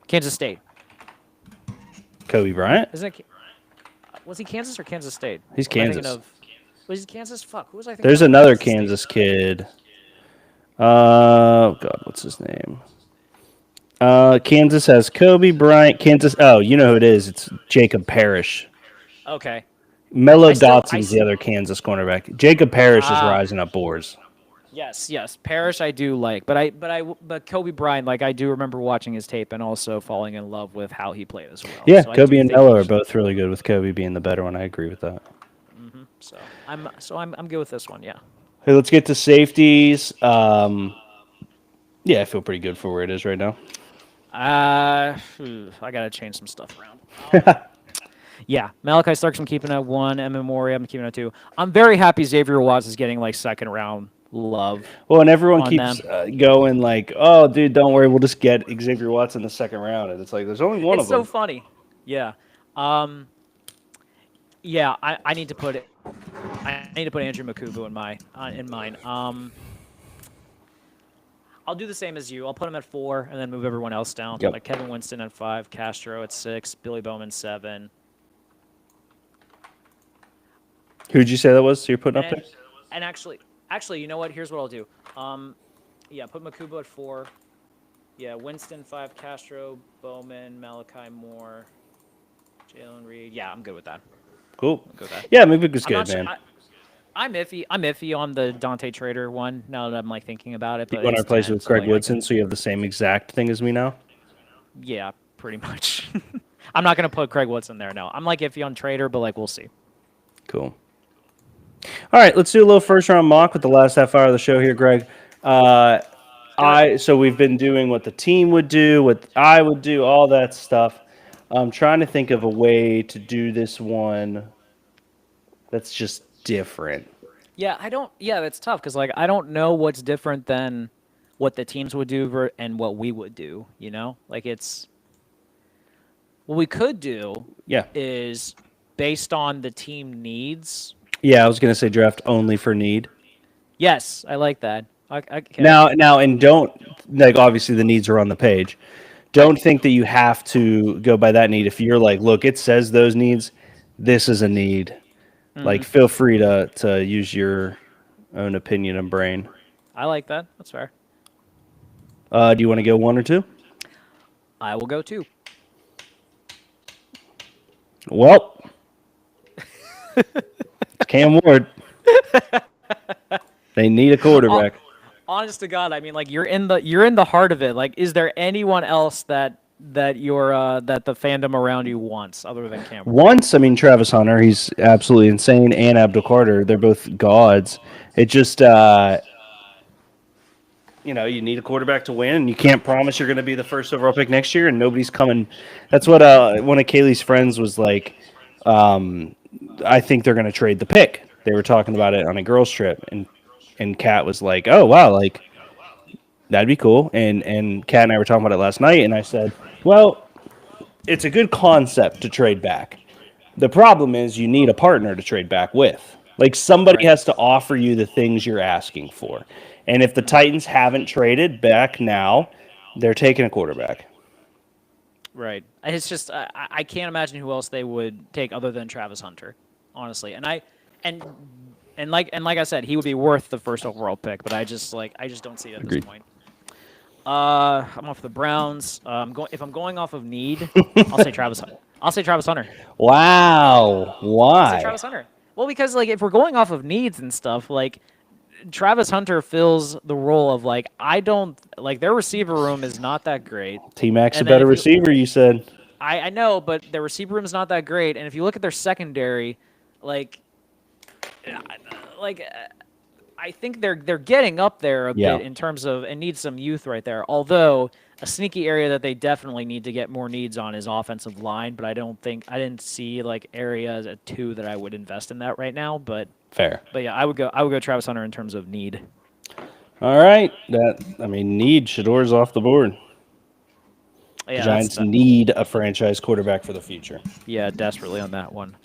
Kansas State. Kobe Bryant? Isn't it? Was he Kansas or Kansas State? He's Kansas. Was he Kansas? Fuck. Who was I thinking? There's another Kansas kid. Oh God, what's his name? Kansas has Kobe Bryant. Kansas. Oh, you know who it is? It's Jacob Parrish. Okay. Mello Dotson's the other Kansas cornerback. Jacob Parrish is rising up boards. Yes. Parrish I do like, but Kobe Bryant, like I do remember watching his tape and also falling in love with how he played as well. Yeah, so Kobe and Mello are both really good, with Kobe being the better one. I agree with that. Mm-hmm. So I'm good with this one. Yeah. Hey, let's get to safeties. Yeah, I feel pretty good for where it is right now. I gotta change some stuff around. Yeah, Malachi Starks I'm keeping at 1. Emma Mori I'm keeping at 2. I'm very happy Xavier Watts is getting like second round love. Well, and everyone keeps going like, "Oh, dude, don't worry, we'll just get Xavier Watts in the second round." And it's like, there's only one of them. It's so funny. Yeah. Yeah, I need to put it. I need to put Andrew Makubu in mine. I'll do the same as you. I'll put him at 4 and then move everyone else down. Yep. Like Kevin Winston at 5, Castro at 6, Billy Bowman 7. Who'd you say that was? So you're putting up there? And actually, you know what? Here's what I'll do. Yeah, put Makubu at 4. Yeah, Winston 5, Castro, Bowman, Malachi Moore, Jalen Reed. Yeah, I'm good with that. Cool. I'm good with that. Yeah, Makubu's good, man. I'm iffy on the Dante Trader one now that I'm like thinking about it. But you want to replace it with Craig Woodson, so you have the same exact thing as me now? Yeah, pretty much. I'm not gonna put Craig Woodson there. No, I'm like iffy on Trader, but like we'll see. Cool. All right, let's do a little first round mock with the last half hour of the show here, Greg. So we've been doing what the team would do, what I would do, all that stuff. I'm trying to think of a way to do this one that's just different. Yeah, that's tough because like I don't know what's different than what the teams would do and what we would do. You know, like it's what we could do. Yeah, is based on the team needs. Yeah, I was gonna say draft only for need. Yes, I like that. Okay. Now, and don't like obviously the needs are on the page. Don't think that you have to go by that need. If you're like, look, it says those needs, this is a need. Mm-hmm. Like, feel free to use your own opinion and brain. I like that. That's fair. Do you want to go 1 or 2? I will go 2. Well, Cam Ward. They need a quarterback. Honest to God, I mean, like you're in the heart of it. Like, is there anyone else that the fandom around you wants other than Cam Ward? Once, I mean, Travis Hunter, he's absolutely insane, and Abdul Carter, they're both gods. It just you need a quarterback to win, and you can't promise you're going to be the first overall pick next year, and nobody's coming. That's what one of Kaylee's friends was like. I think they're going to trade the pick. They were talking about it on a girls' trip, and Kat was like, "Oh wow, like that'd be cool." And Kat and I were talking about it last night, and I said, "Well, it's a good concept to trade back. The problem is you need a partner to trade back with. Like somebody has to offer you the things you're asking for. And if the Titans haven't traded back now, they're taking a quarterback. Right. It's just I can't imagine who else they would take other than Travis Hunter, honestly. And like I said, he would be worth the first overall pick, but I just don't see it at this point. I'm off the Browns. If I'm going off of need, I'll say Travis. I'll say Travis Hunter. Wow. Why? I'll say Travis Hunter. Well, because like if we're going off of needs and stuff, like Travis Hunter fills the role of like I don't like their receiver room is not that great. T-Mac's a better receiver, you said. I know, but their receiver room is not that great, and if you look at their secondary, like I think they're getting up there a bit in terms of and need some youth right there. Although a sneaky area that they definitely need to get more needs on is offensive line, but I didn't see like areas at 2 that I would invest in that right now. But fair. But yeah, I would go Travis Hunter in terms of need. All right, need Shador's off the board. Yeah, the Giants need a franchise quarterback for the future. Yeah, desperately on that one.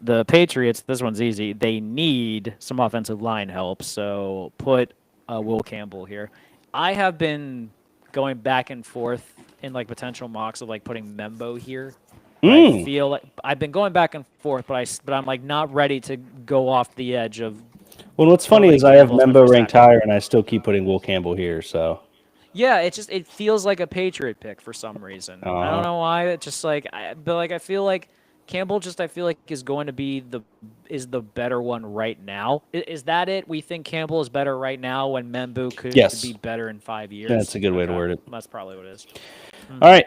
The Patriots, this one's easy. They need some offensive line help, so put Will Campbell here. I have been going back and forth in like potential mocks of like putting Membo here. I feel like I've been going back and forth, but I'm like not ready to go off the edge of. Well, what's funny is I have Membo ranked higher, and I still keep putting Will Campbell here. So. Yeah, it feels like a Patriot pick for some reason. I don't know why. It's just like I feel like Campbell is going to be the better one right now. Is that it? We think Campbell is better right now when Membu could be better in 5 years. That's a good way to word it. That's probably what it is. All right,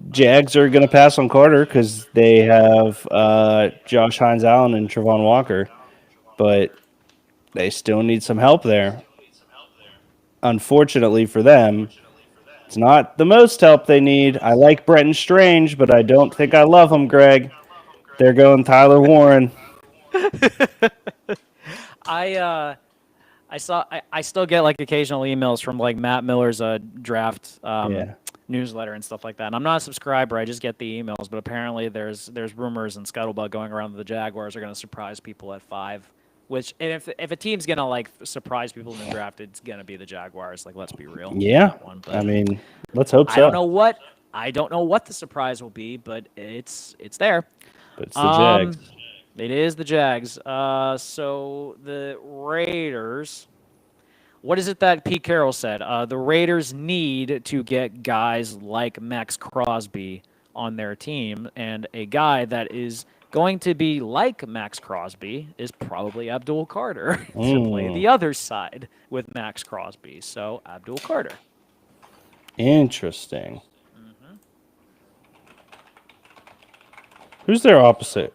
Jags are going to pass on Carter because they have Josh Hines-Allen and Travon Walker, but they still need some help there. Unfortunately for them, it's not the most help they need. I like Brenton Strange, but I don't think I love him, Greg. They're going Tyler Warren. I still get like occasional emails from like Matt Miller's draft newsletter and stuff like that. And I'm not a subscriber. I just get the emails. But apparently there's rumors and scuttlebutt going around that the Jaguars are going to surprise people at 5. Which, and if a team's going to, like, surprise people in the draft, it's going to be the Jaguars. Like, let's be real. Yeah. I mean, let's hope so. I don't know what the surprise will be, but it's there. But it's the Jags. It is the Jags. So the Raiders, what is it that Pete Carroll said? The Raiders need to get guys like Max Crosby on their team, and a guy that is going to be like Max Crosby is probably Abdul Carter to play the other side with Max Crosby. So Abdul Carter. Interesting. Mm-hmm. Who's their opposite?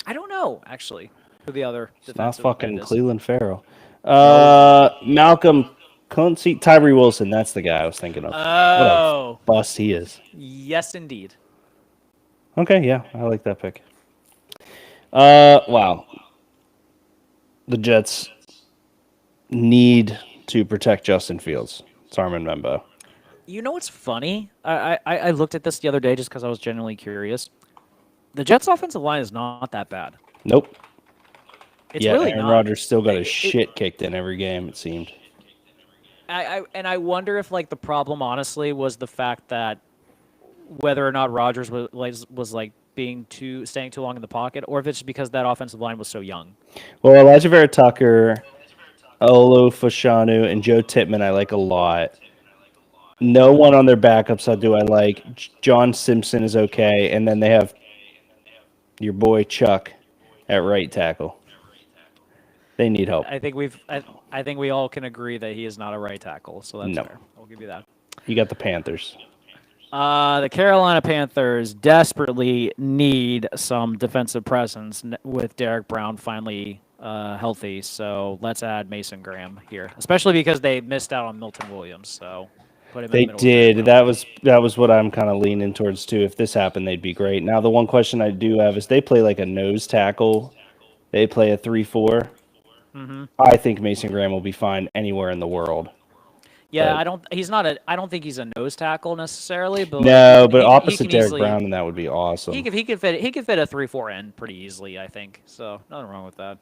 I don't know, actually. Who the other defensive not fucking Cleveland Farrell. Malcolm Kunze, Tyree Wilson. That's the guy I was thinking of. Oh. What a bust he is. Yes, indeed. Okay, yeah, I like that pick. Wow. The Jets need to protect Justin Fields. It's Armin Membo. You know what's funny? I looked at this the other day just because I was genuinely curious. The Jets' offensive line is not that bad. Nope. It's really Aaron Rodgers still got his shit kicked in every game, it seemed. I wonder if like the problem honestly was the fact that whether or not Rodgers was like staying too long in the pocket, or if it's because that offensive line was so young. Well, Elijah Vera Tucker, Olu Fashanu, and Joe Tippmann I like a lot. No one on their backups do I like. John Simpson is okay, and then they have your boy Chuck at right tackle. They need help. I think we all can agree that he is not a right tackle, so that's fair. I'll give you that. You got the Panthers. The Carolina Panthers desperately need some defensive presence with Derek Brown finally healthy. So let's add Mason Graham here, especially because they missed out on Milton Williams. So put him in They the middle of the third did. round. That was what I'm kind of leaning towards too. If this happened, they'd be great. Now, the one question I do have is they play like a nose tackle. They play a 3-4. Hmm. I think Mason Graham will be fine anywhere in the world. Yeah, But I don't. He's not a. I don't think he's a nose tackle necessarily, but like no, but he opposite can Derek easily Brown, and that would be awesome. he could fit a 3-4 end pretty easily. I think so. Nothing wrong with that.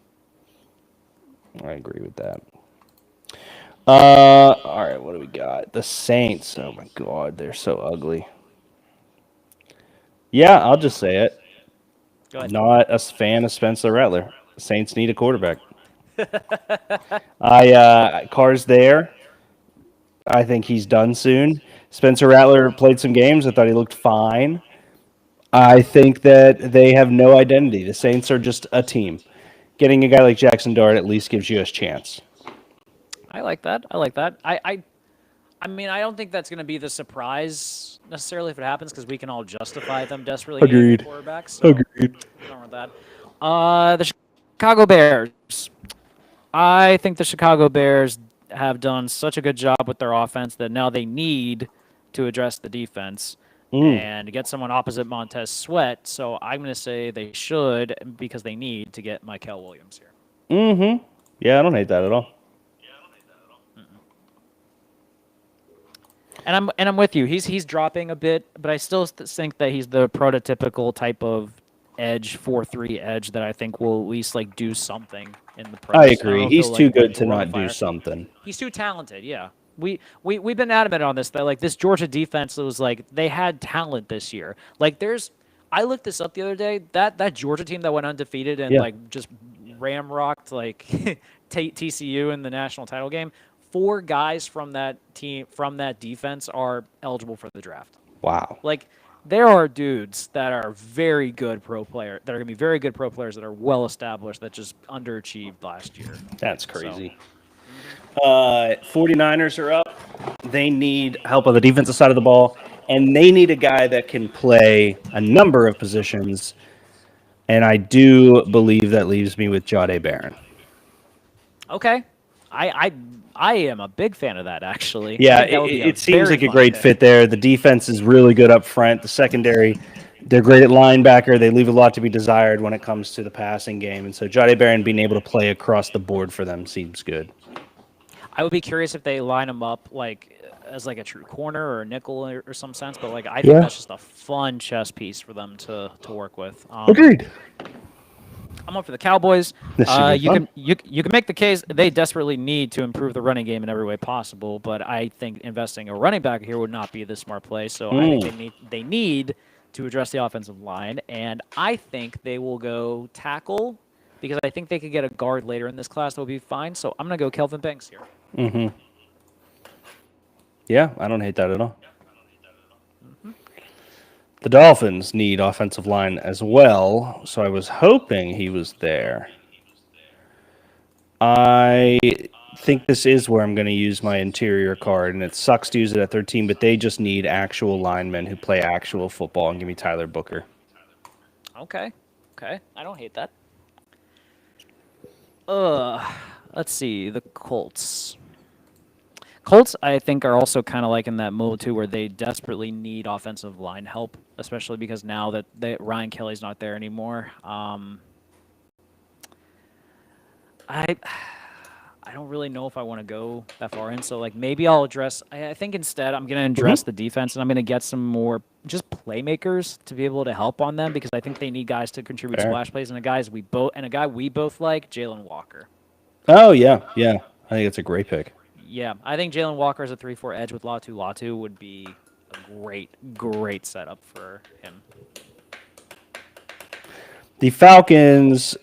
I agree with that. All right, what do we got? The Saints. Oh my God, they're so ugly. Yeah, I'll just say it. Go ahead. Not a fan of Spencer Rattler. The Saints need a quarterback. Carr's there. I think he's done soon. Spencer Rattler played some games. I thought he looked fine. I think that they have no identity. The Saints are just a team. Getting a guy like Jackson Dart at least gives you a chance. I like that. I like that. I mean, I don't think that's going to be the surprise necessarily if it happens because we can all justify them desperately needing Agreed. a quarterback. So Agreed. I don't want that. The Chicago Bears. I think the Chicago Bears have done such a good job with their offense that now they need to address the defense and get someone opposite Montez Sweat. So I'm going to say they should because they need to get Michael Williams here. Mm-hmm. Yeah, I don't hate that at all. And I'm with you. He's dropping a bit, but I still think that he's the prototypical type of edge 4-3 edge that I think will at least like do something in the press. I don't agree. know if He's he'll, too like, good light to you on not do fire. something. He's too talented. Yeah, we've been adamant on this that like this Georgia defense was like they had talent this year. Like I looked this up the other day. That Georgia team that went undefeated and Yeah. like just ramrocked like TCU in the national title game. 4 guys from that team from that defense are eligible for the draft. Wow. Like there are dudes that are very good pro player that are going to be very good pro players that are well established that just underachieved last year. That's crazy. 49ers are up. They need help on the defensive side of the ball, and they need a guy that can play a number of positions. And I do believe that leaves me with Jahdae Barron. Okay. I am a big fan of that actually. I Yeah, think that would be it seems very like a fun great pick. fit there. The defense is really good up front. The secondary, they're great at linebacker. They leave a lot to be desired when it comes to the passing game. And so Jahdae Barron being able to play across the board for them seems good. I would be curious if they line him up like as like a true corner or a nickel or some sense, but like I think Yeah. that's just a fun chess piece for them to work with. Agreed. I'm up for the Cowboys. This should be You fun. can you can make the case they desperately need to improve the running game in every way possible, but I think investing a running back here would not be the smart play. So I think they need to address the offensive line, and I think they will go tackle because I think they could get a guard later in this class that will be fine. So I'm gonna go Kelvin Banks here. Yeah, I don't hate that at all. The Dolphins need offensive line as well, so I was hoping he was there. I think this is where I'm going to use my interior card, and it sucks to use it at 13, but they just need actual linemen who play actual football, and give me Tyler Booker. Okay, I don't hate that. Let's see the Colts. Colts, I think, are also kind of like in that mode too, where they desperately need offensive line help, especially because now that Ryan Kelly's not there anymore. I don't really know if I want to go that far in, so like maybe I'll address. I think instead I'm going to address the defense, and I'm going to get some more just playmakers to be able to help on them because I think they need guys to contribute Fair. splash plays, and a guy we both like, Jalen Walker. Oh, yeah. I think it's a great pick. Yeah, I think Jalen Walker as a 3-4 edge with Latu would be a great setup for him. The Falcons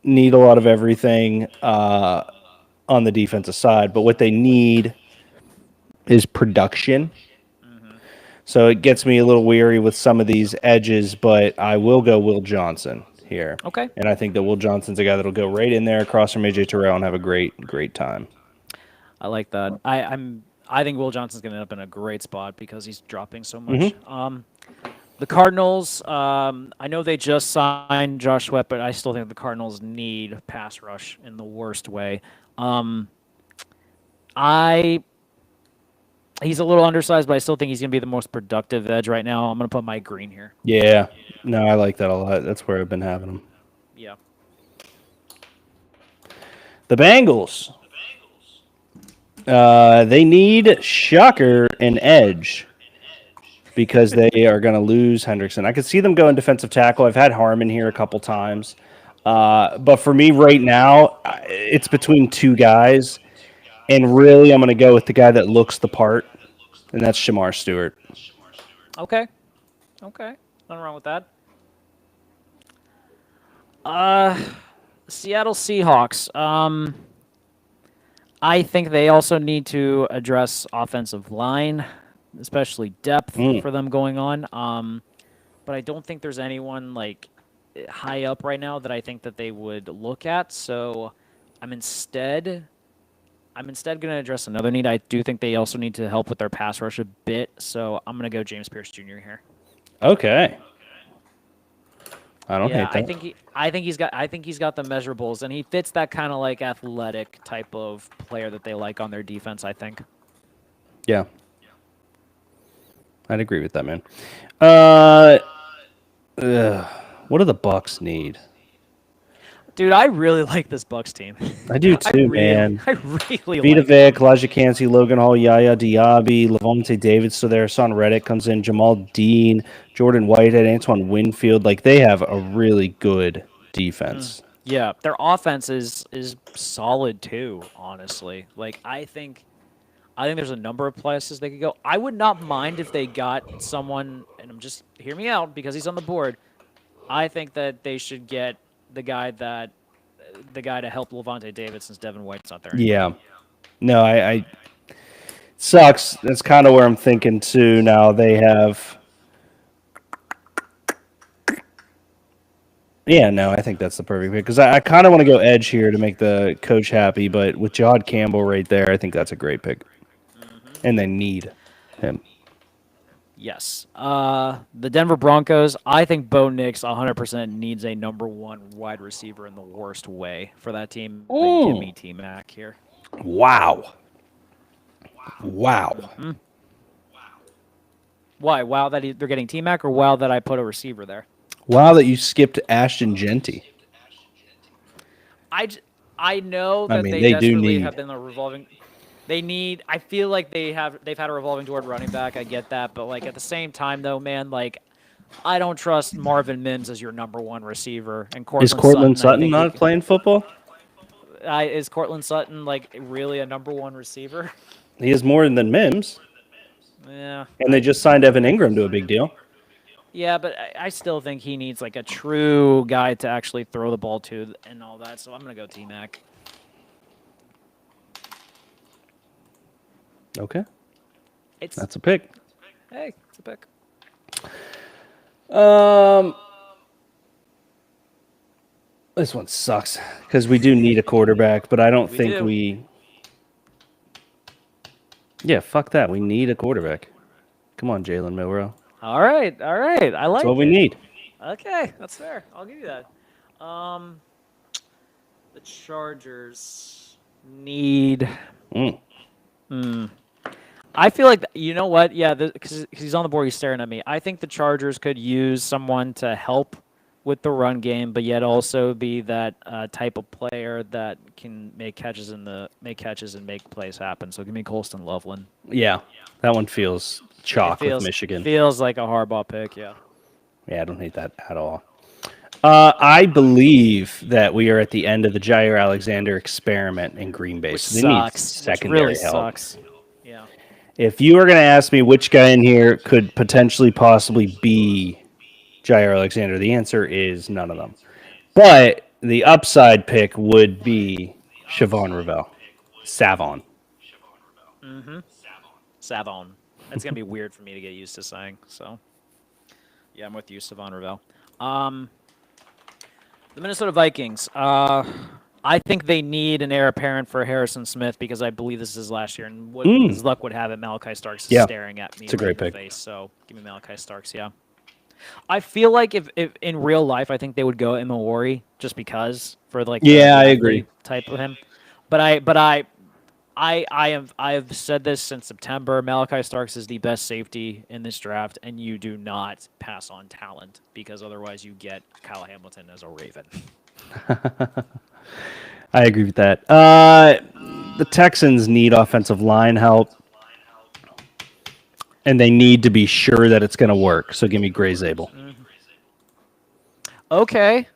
need a lot of everything on the defensive side, but what they need is production. So it gets me a little weary with some of these edges, but I will go Will Johnson here. Okay. And I think that Will Johnson's a guy that'll go right in there across from AJ Terrell and have a great time. I like that. I think Will Johnson's going to end up in a great spot because he's dropping so much. The The Cardinals, I know they just signed Josh Sweat, but I still think the Cardinals need pass rush in the worst way. I He's a little undersized, but I still think he's going to be the most productive edge right now. I'm going to put Mike Green here. Yeah. No, I like that a lot. That's where I've been having him. Yeah. The Bengals. They need, shocker, an edge because they are going to lose Hendrickson. I could see them going defensive tackle. I've had Harmon here a couple times. But for me right now, it's between two guys. And really, I'm going to go with the guy that looks the part, and that's Shamar Stewart. Okay. Nothing wrong with that. Seattle Seahawks. I think they also need to address offensive line, especially depth for them going on. But I don't think there's anyone like high up right now that I think that they would look at. So I'm instead going to address another need. I do think they also need to help with their pass rush a bit. So I'm going to go James Pierce Jr. here. Okay. I don't hate that. I think he's got the measurables, and he fits that kind of like athletic type of player that they like on their defense. I think. Yeah. I'd agree with that, man. What do the Bucks need? Dude, I really like this Bucks team. I do too, man. I really Vita like Vick, Elijah Cansey, Logan Hall, Yaya Diaby, Levante David still there. Son Reddick comes in. Jamal Dean, Jordan Whitehead, Antoine Winfield. Like, they have a really good defense. Yeah, their offense is solid too, honestly. Like, I think there's a number of places they could go. I would not mind if they got someone, and hear me out because he's on the board. I think that they should get the guy to help Levante David since Devin White's not there anymore. Yeah. No, I sucks. That's kind of where I'm thinking too. Now they have. Yeah, no, I think that's the perfect pick because I kind of want to go edge here to make the coach happy, but with Jod Campbell right there, I think that's a great pick, and they need him. Yes. The Denver Broncos, I think Bo Nix 100% needs a number one wide receiver in the worst way for that team. They give me T-Mac here. Wow. Why? Wow that they're getting T-Mac, or wow that I put a receiver there? Wow that you skipped Ashton Genty. I know that they desperately have been a revolving. I feel like they've had a revolving door at running back. I get that, but like at the same time, though, man, like I don't trust Marvin Mims as your number one receiver. And Is Cortland Sutton not playing football? Is Cortland Sutton like really a number one receiver? He is more than Mims. Yeah. And they just signed Evan Ingram to a big deal. Yeah, but I still think he needs like a true guy to actually throw the ball to and all that. So I'm gonna go T-Mac. Okay. That's a pick. Hey, it's a pick. This one sucks because we do need a quarterback, but I don't think we. Yeah, fuck that. We need a quarterback. Come on, Jalen Milroe. All right. I like it. That's what we need. Okay, that's fair. I'll give you that. The Chargers need. I feel like you know what? Yeah, because he's on the board. He's staring at me. I think the Chargers could use someone to help with the run game, but yet also be that type of player that can make catches and make plays happen. So give me Colston Loveland. Yeah, that one feels chalk with Michigan. Feels like a Harbaugh pick. Yeah. Yeah, I don't hate that at all. I believe that we are at the end of the Jair Alexander experiment in Green Bay. Which so they sucks. need secondary Which really help. Sucks. Yeah. If you were going to ask me which guy in here could potentially possibly be Jair Alexander, the answer is none of them. But the upside pick would be Savon Ravel. Savon. Savon. That's going to be weird for me to get used to saying. So, yeah, I'm with you, Savon Ravel. The Minnesota Vikings. I think they need an heir apparent for Harrison Smith because I believe this is his last year. And as luck would have it, Malachi Starks is staring at me it's a great in the pick. face. So give me Malachi Starks, yeah. I feel like if in real life, I think they would go Imawari just because for like Yeah, the I agree. athlete type of him. But I have said this since September. Malachi Starks is the best safety in this draft, and you do not pass on talent because otherwise you get Kyle Hamilton as a Raven. I agree with that. The Texans need offensive line help, and they need to be sure that it's going to work. So give me Gray Zabel. Okay.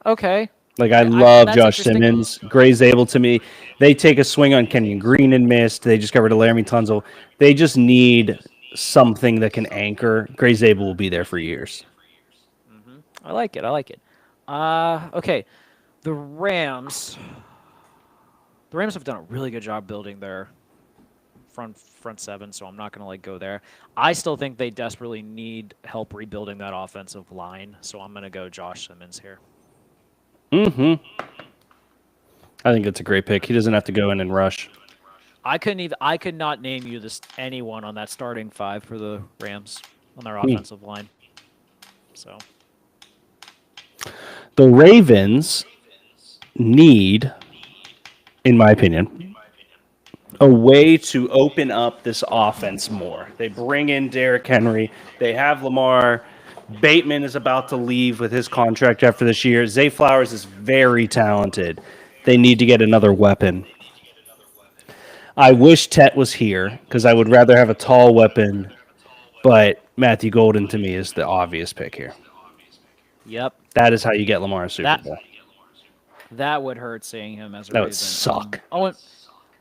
Like, I love that's Josh interesting. Simmons. Gray Zabel to me. They take a swing on Kenyon Green and missed. They just got rid of Laramie Tunzel. They just need something that can anchor. Gray Zabel will be there for years. I like it. Okay. The Rams. The Rams have done a really good job building their front seven, so I'm not going to like go there. I still think they desperately need help rebuilding that offensive line, so I'm going to go Josh Simmons here. I think it's a great pick. He doesn't have to go in and rush. I could not name you anyone on that starting five for the Rams on their offensive line. So The Ravens need, in my opinion, a way to open up this offense more. They bring in Derrick Henry. They have Lamar. Bateman is about to leave with his contract after this year. Zay Flowers is very talented. They need to get another weapon. I wish Tet was here because I would rather have a tall weapon, but Matthew Golden to me is the obvious pick here. Yep. That is how you get Lamar a Super Bowl. That would hurt seeing him as a That Raven. would suck. And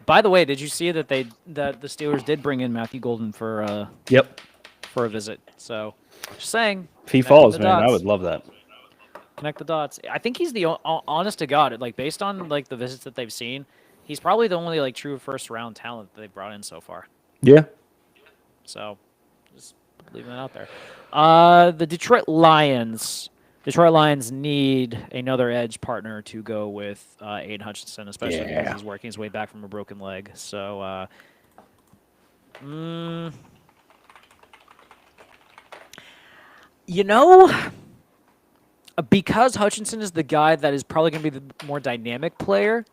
by the way, did you see that the Steelers did bring in Matthew Golden for a visit? So, just saying. If he falls, man, I would love that. Connect the dots. I think he's the honest to God, like based on like the visits that they've seen, he's probably the only like true first round talent that they've brought in so far. Yeah. So, just leaving that out there. The Detroit Lions. Detroit Lions need another edge partner to go with Aiden Hutchinson, especially because he's working his way back from a broken leg. So, because Hutchinson is the guy that is probably going to be the more dynamic player,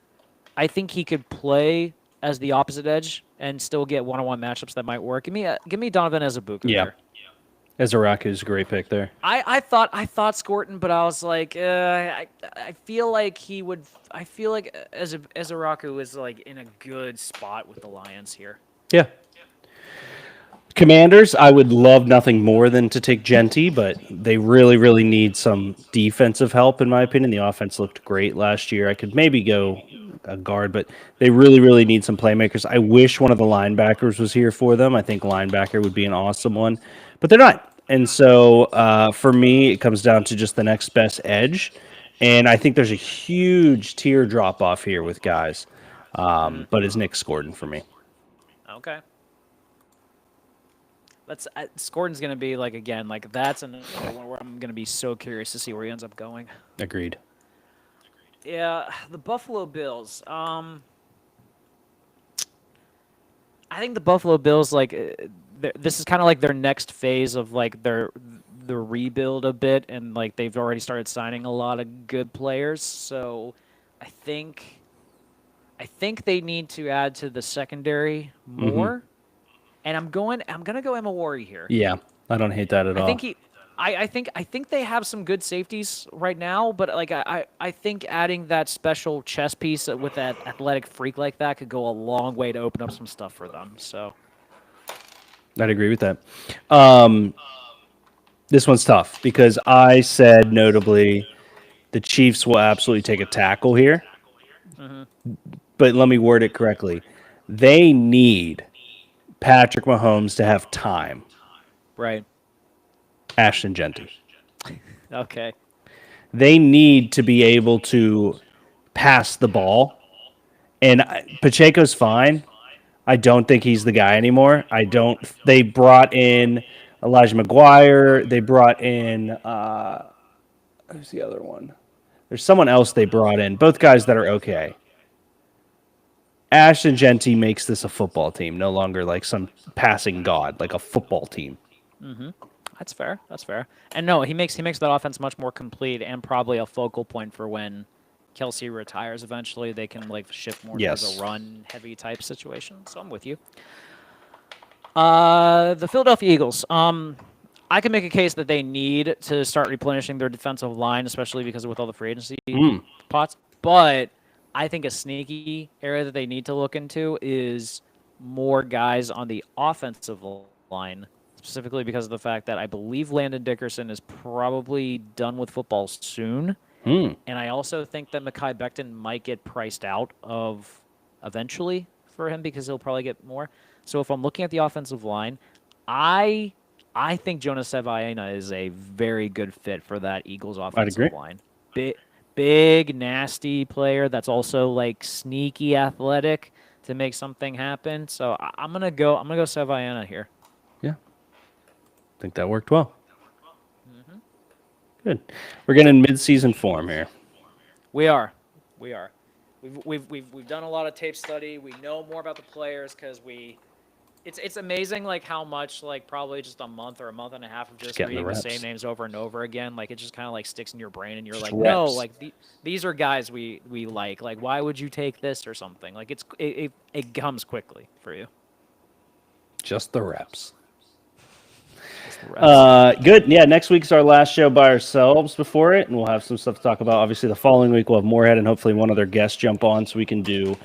I think he could play as the opposite edge and still get one-on-one matchups that might work. Give me Donovan Azubuike there. Ezaraku is a great pick there. I thought Scorton, but I was like, I feel like he would. I feel like Ezaraku is like in a good spot with the Lions here. Yeah. Commanders, I would love nothing more than to take Genty, but they really, really need some defensive help, in my opinion. The offense looked great last year. I could maybe go a guard, but they really, really need some playmakers. I wish one of the linebackers was here for them. I think linebacker would be an awesome one, but they're not. And so for me, it comes down to just the next best edge. And I think there's a huge tier drop off here with guys, but it's Nick Gordon for me. Okay. Gordon's going to be like, again, like that's another one where I'm going to be so curious to see where he ends up going. Agreed. Yeah, the Buffalo Bills. I think the Buffalo Bills, like, this is kind of like their next phase of like the rebuild a bit, and like they've already started signing a lot of good players. So, I think they need to add to the secondary more. Mm-hmm. And I'm gonna go Imawari here. Yeah, I don't hate that at all. I think they have some good safeties right now, but like I think adding that special chess piece with that athletic freak like that could go a long way to open up some stuff for them. So I'd agree with that. This one's tough because I said notably the Chiefs will absolutely take a tackle here. Mm-hmm. But let me word it correctly. They need Patrick Mahomes to have time. Right. Ashton Genty. Okay. They need to be able to pass the ball. And Pacheco's fine. I don't think he's the guy anymore. They brought in Elijah McGuire. They brought in, who's the other one? There's someone else they brought in. Both guys that are okay. Ashton Genty makes this a football team, no longer like some passing god, like a football team. Mm-hmm. That's fair. That's fair. And no, he makes that offense much more complete and probably a focal point for when Kelsey retires eventually. They can like shift more towards Yes. a run heavy type situation. So I'm with you. The Philadelphia Eagles. I can make a case that they need to start replenishing their defensive line, especially because with all the free agency pots. But I think a sneaky area that they need to look into is more guys on the offensive line, specifically because of the fact that I believe Landon Dickerson is probably done with football soon. And I also think that Mekhi Becton might get priced out of eventually for him because he'll probably get more. So if I'm looking at the offensive line, I think Jonas Savaiina is a very good fit for that Eagles offensive line. Big, nasty player that's also like sneaky athletic to make something happen. So I'm gonna go Savaiina here. Yeah, I think that worked well. Good. We're getting mid-season form here. We are. We've done a lot of tape study. We know more about the players because it's amazing like how much like probably just a month or a month and a half of just reading the same names over and over again, like it just kind of like sticks in your brain and you're like, no, like these are guys we like why would you take this or something? Like it comes quickly for you. Just the reps. Good. Yeah, next week's our last show by ourselves before it, and we'll have some stuff to talk about. Obviously, the following week we'll have Moorhead and hopefully one other guest jump on so we can do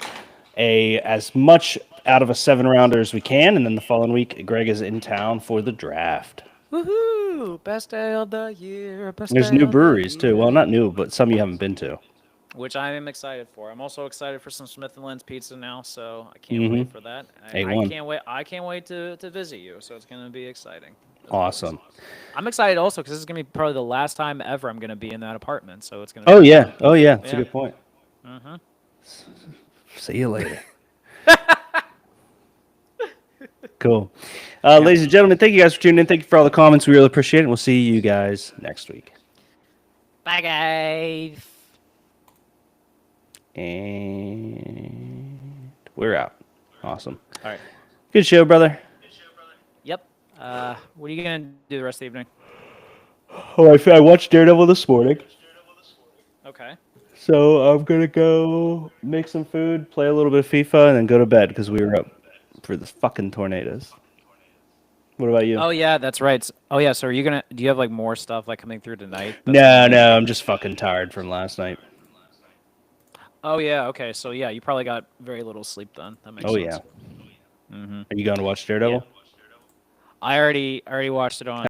as much out of a 7-rounder as we can, and then the following week Greg is in town for the draft. Woohoo! Best day of the year. There's new breweries too. Well, not new, but some you haven't been to. Which I am excited for. I'm also excited for some Smith & Lynn's pizza now, so I can't wait for that. I can't wait to visit you, so it's going to be exciting. Awesome. I'm excited also because this is going to be probably the last time ever I'm going to be in that apartment, so it's going to be fun. Oh, yeah. That's a good point. See you later. Cool. Ladies and gentlemen, thank you guys for tuning in. Thank you for all the comments. We really appreciate it. We'll see you guys next week. Bye, guys. And we're out. Awesome. All right. Good show, brother. Yep. What are you going to do the rest of the evening? Oh, I watched Daredevil this morning. Okay. So I'm going to go make some food, play a little bit of FIFA, and then go to bed because we were up for the fucking tornadoes. What about you? Oh, yeah, that's right. Oh, yeah, so do you have like more stuff like coming through tonight? No, I'm just fucking tired from last night. Oh, yeah, okay. So, yeah, you probably got very little sleep then. That makes sense. Yeah. Are you going to watch Daredevil? Yeah. I already watched it on